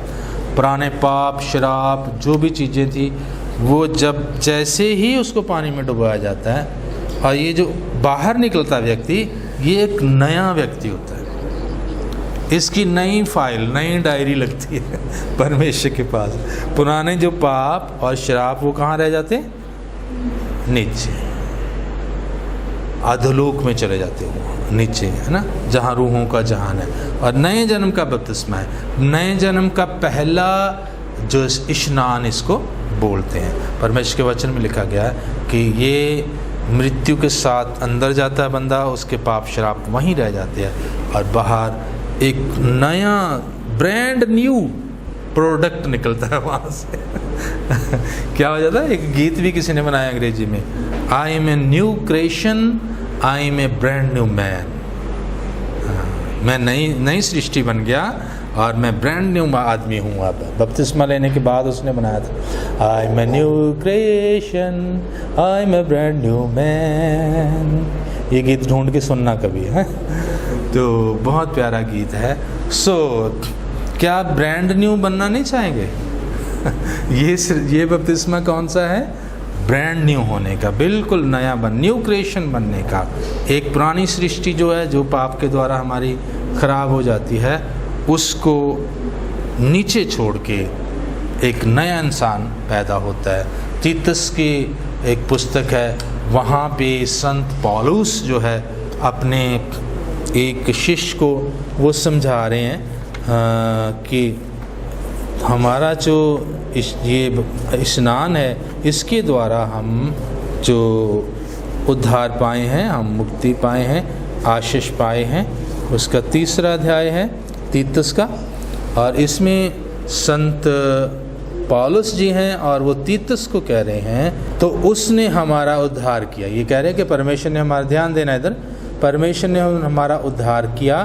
पुराने पाप, शराब, जो भी चीज़ें थी, वो जब जैसे ही उसको पानी में डुबाया जाता है और ये जो बाहर निकलता व्यक्ति, ये एक नया व्यक्ति होता है। इसकी नई फाइल, नई डायरी लगती है परमेश्वर के पास। पुराने जो पाप और शराब वो कहाँ रह जाते, नीचे अधोलोक में चले जाते हो, नीचे, है ना, जहाँ रूहों का जहान है। और नए जन्म का बपतिस्मा है। नए जन्म का पहला जो स्नान इसको बोलते हैं। परमेश्वर के वचन में लिखा गया है कि ये मृत्यु के साथ अंदर जाता है बंदा, उसके पाप शराब वहीं रह जाते हैं और बाहर एक नया ब्रांड न्यू प्रोडक्ट निकलता है वहाँ से क्या हो जाता है, एक गीत भी किसी ने बनाया अंग्रेजी में, I am a new creation, I am a brand new man. मैं नई सृष्टि बन गया और मैं ब्रांड न्यू आदमी हूँ। अब बपतिस्मा लेने के बाद उसने बनाया था, I am a new creation, I am a brand new man. ये गीत ढूंढ के सुनना कभी, है तो बहुत प्यारा गीत है। सो क्या आप ब्रांड न्यू बनना नहीं चाहेंगे ये बपतिस्मा कौन सा है, ब्रांड न्यू होने का, बिल्कुल नया न्यू क्रिएशन बनने का। एक पुरानी सृष्टि जो है, जो पाप के द्वारा हमारी खराब हो जाती है, उसको नीचे छोड़ के एक नया इंसान पैदा होता है। तीतस की एक पुस्तक है, वहाँ पे संत पौलुस जो है अपने एक शिष्य को वो समझा रहे हैं कि हमारा जो ये स्नान है, इसके द्वारा हम जो उद्धार पाए हैं, हम मुक्ति पाए हैं, आशीष पाए हैं। उसका 3रा अध्याय है तीतस का, और इसमें संत पौलुस जी हैं और वो तीतस को कह रहे हैं, तो उसने हमारा उद्धार किया। ये कह रहे हैं कि परमेश्वर ने हमारा, ध्यान देना इधर, परमेश्वर ने हमारा उद्धार किया,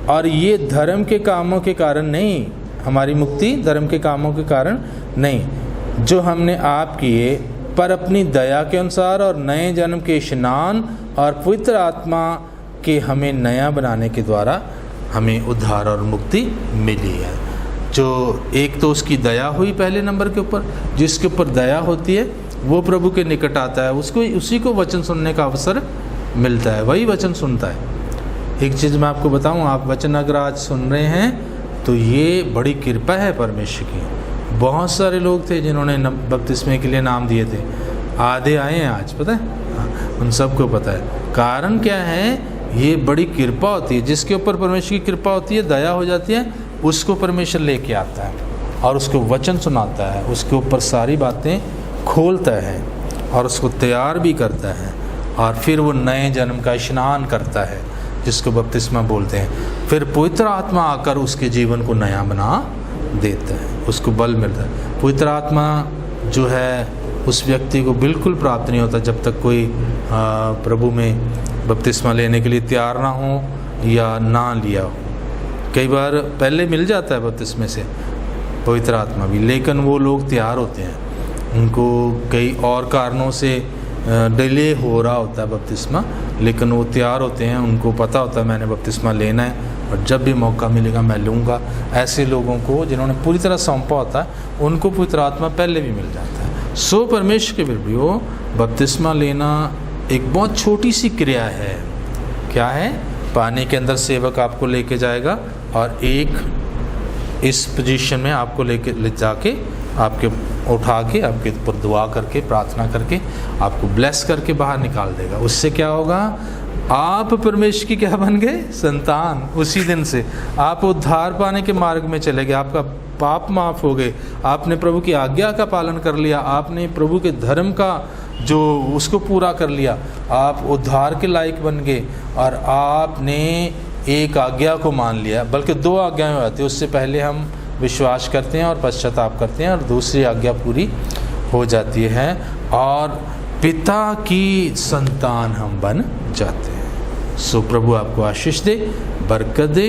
और ये धर्म के कामों के कारण नहीं, हमारी मुक्ति धर्म के कामों के कारण नहीं जो हमने आप किए, पर अपनी दया के अनुसार और नए जन्म के स्नान और पवित्र आत्मा के हमें नया बनाने के द्वारा हमें उद्धार और मुक्ति मिली है। जो एक तो उसकी दया हुई पहले नंबर के ऊपर, जिसके ऊपर दया होती है वो प्रभु के निकट आता है, उसको उसी को वचन सुनने का अवसर मिलता है, वही वचन सुनता है। एक चीज़ मैं आपको बताऊं, आप वचन अगर आज सुन रहे हैं तो ये बड़ी कृपा है परमेश्वर की। बहुत सारे लोग थे जिन्होंने बपतिस्मे के लिए नाम दिए थे, आधे आए हैं आज, पता है, हाँ, उन सबको पता है। कारण क्या है, ये बड़ी कृपा होती है। जिसके ऊपर परमेश्वर की कृपा होती है, दया हो जाती है, उसको परमेश्वर लेके आता है और उसको वचन सुनाता है, उसके ऊपर सारी बातें खोलता है और उसको तैयार भी करता है, और फिर वो नए जन्म का स्नान करता है जिसको बपतिस्मा बोलते हैं। फिर पवित्र आत्मा आकर उसके जीवन को नया बना देता है, उसको बल मिलता है। पवित्र आत्मा जो है उस व्यक्ति को बिल्कुल प्राप्त नहीं होता जब तक कोई प्रभु में बपतिस्मा लेने के लिए तैयार ना हो या ना लिया हो। कई बार पहले मिल जाता है बपतिस्मे से पवित्र आत्मा भी, लेकिन वो लोग तैयार होते हैं, उनको कई और कारणों से डिले हो रहा होता है बपतिस्मा, लेकिन वो तैयार होते हैं, उनको पता होता है मैंने बपतिस्मा लेना है और जब भी मौका मिलेगा मैं लूँगा। ऐसे लोगों को जिन्होंने पूरी तरह सौंपा होता है उनको पवित्र आत्मा पहले भी मिल जाता है। सो परमेश्वर के विरुद्ध बपतिस्मा लेना एक बहुत छोटी सी क्रिया है। क्या है, पानी के अंदर सेवक आपको लेके जाएगा और एक इस पोजीशन में आपको ले जाके आपके उठा के आपके ऊपर दुआ करके प्रार्थना करके आपको ब्लेस करके बाहर निकाल देगा। उससे क्या होगा, आप परमेश्वर की क्या बन गए, संतान। उसी दिन से आप उद्धार पाने के मार्ग में चले गए, आपका पाप माफ़ हो गए, आपने प्रभु की आज्ञा का पालन कर लिया, आपने प्रभु के धर्म का जो उसको पूरा कर लिया, आप उद्धार के लायक बन गए और आपने एक आज्ञा को मान लिया। बल्कि 2 आज्ञाएं होती हैं, उससे पहले हम विश्वास करते हैं और पश्चाताप करते हैं और दूसरी आज्ञा पूरी हो जाती है और पिता की संतान हम बन जाते हैं। सो प्रभु आपको आशीष दे, बरकत दे,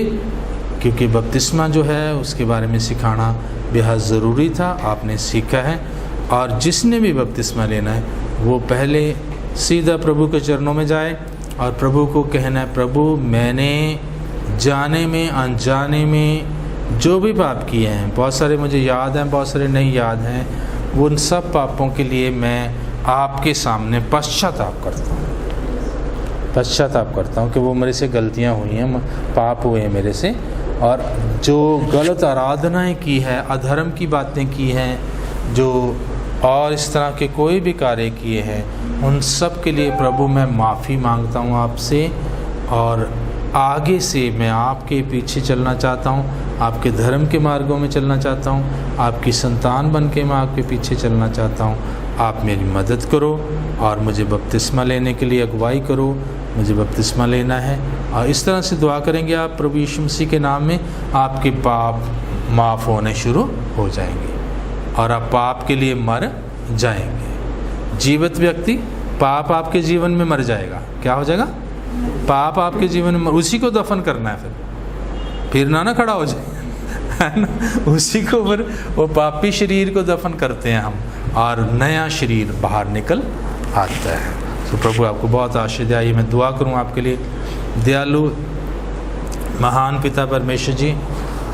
क्योंकि बपतिस्मा जो है उसके बारे में सिखाना बेहद ज़रूरी था, आपने सीखा है। और जिसने भी बपतिस्मा लेना है वो पहले सीधा प्रभु के चरणों में जाए और प्रभु को कहना है, प्रभु मैंने जाने में अनजाने में जो भी पाप किए हैं, बहुत सारे मुझे याद हैं, बहुत सारे नहीं याद हैं, वो उन सब पापों के लिए मैं आपके सामने पश्चाताप करता हूँ कि वो मेरे से गलतियाँ हुई हैं, पाप हुए हैं मेरे से, और जो गलत आराधनाएं की है, अधर्म की बातें की हैं, जो और इस तरह के कोई भी कार्य किए हैं, उन सब के लिए प्रभु मैं माफ़ी मांगता हूँ आपसे, और आगे से मैं आपके पीछे चलना चाहता हूँ, आपके धर्म के मार्गों में चलना चाहता हूँ, आपकी संतान बन के मैं आपके पीछे चलना चाहता हूँ। आप मेरी मदद करो और मुझे बपतिस्मा लेने के लिए अगुवाई करो, मुझे बपतिस्मा लेना है। और इस तरह से दुआ करेंगे आप प्रभु यीशु मसीह के नाम में, आपके पाप माफ़ होने शुरू हो जाएंगे और आप पाप के लिए मर जाएंगे। जीवित व्यक्ति पाप आपके जीवन में मर जाएगा, क्या हो जाएगा, पाप आपके जीवन में, उसी को दफन करना है, फिर ना खड़ा हो जाए, है ना। उसी को फिर वो पापी शरीर को दफन करते हैं हम और नया शरीर बाहर निकल आता है। तो प्रभु आपको बहुत आशीष दे। आइए मैं दुआ करूं आपके लिए। दयालु महान पिता परमेश्वर जी,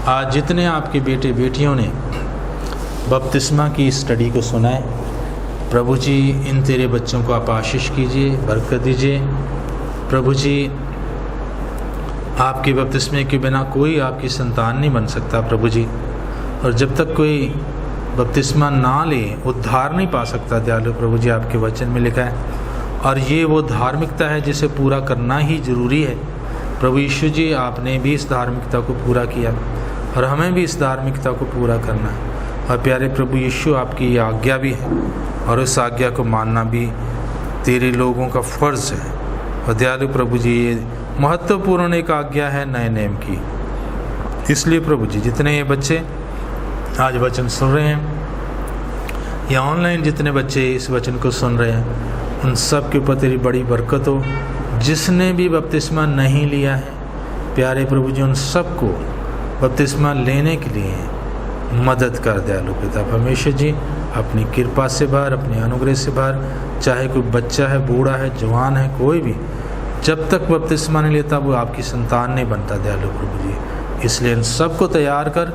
आज जितने आपके बेटे बेटियों ने बपतिस्मा की स्टडी को सुना है, प्रभु जी इन तेरे बच्चों को आप आशीष कीजिए, बरकत दीजिए। प्रभु जी आपके बपतिस्मे के बिना कोई आपकी संतान नहीं बन सकता प्रभु जी, और जब तक कोई बपतिस्मा ना ले उद्धार नहीं पा सकता। दयालु प्रभु जी आपके वचन में लिखा है, और ये वो धार्मिकता है जिसे पूरा करना ही ज़रूरी है। प्रभु यीशु जी आपने भी इस धार्मिकता को पूरा किया और हमें भी इस धार्मिकता को पूरा करना है। और प्यारे प्रभु यीशु आपकी ये आज्ञा भी है और उस आज्ञा को मानना भी तेरे लोगों का फ़र्ज़ है। और दयालु प्रभु जी ये महत्वपूर्ण एक आज्ञा है नए नेम की। इसलिए प्रभु जी जितने ये बच्चे आज वचन सुन रहे हैं या ऑनलाइन जितने बच्चे इस वचन को सुन रहे हैं, उन सब के ऊपर तेरी बड़ी बरकत हो। जिसने भी बपतिस्मा नहीं लिया है प्यारे प्रभु जी, उन सबको बपतिस्मा लेने के लिए मदद कर दयालु पिता परमेश्वर जी। अपनी कृपा से भर, अपने अनुग्रह से भर, चाहे कोई बच्चा है, बूढ़ा है, जवान है, कोई भी जब तक बपतिस्मा नहीं लेता वो आपकी संतान नहीं बनता दयालु प्रभु जी। इसलिए इन सबको तैयार कर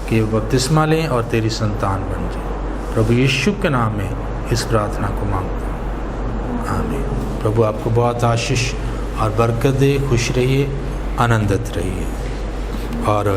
कि वो बपतिस्मा लें और तेरी संतान बन जाए। प्रभु यीशु के नाम में इस प्रार्थना को मांगता हूँ, आमीन। प्रभु आपको बहुत आशीष और बरकत दे। खुश रहिए, आनंदित रहिए। और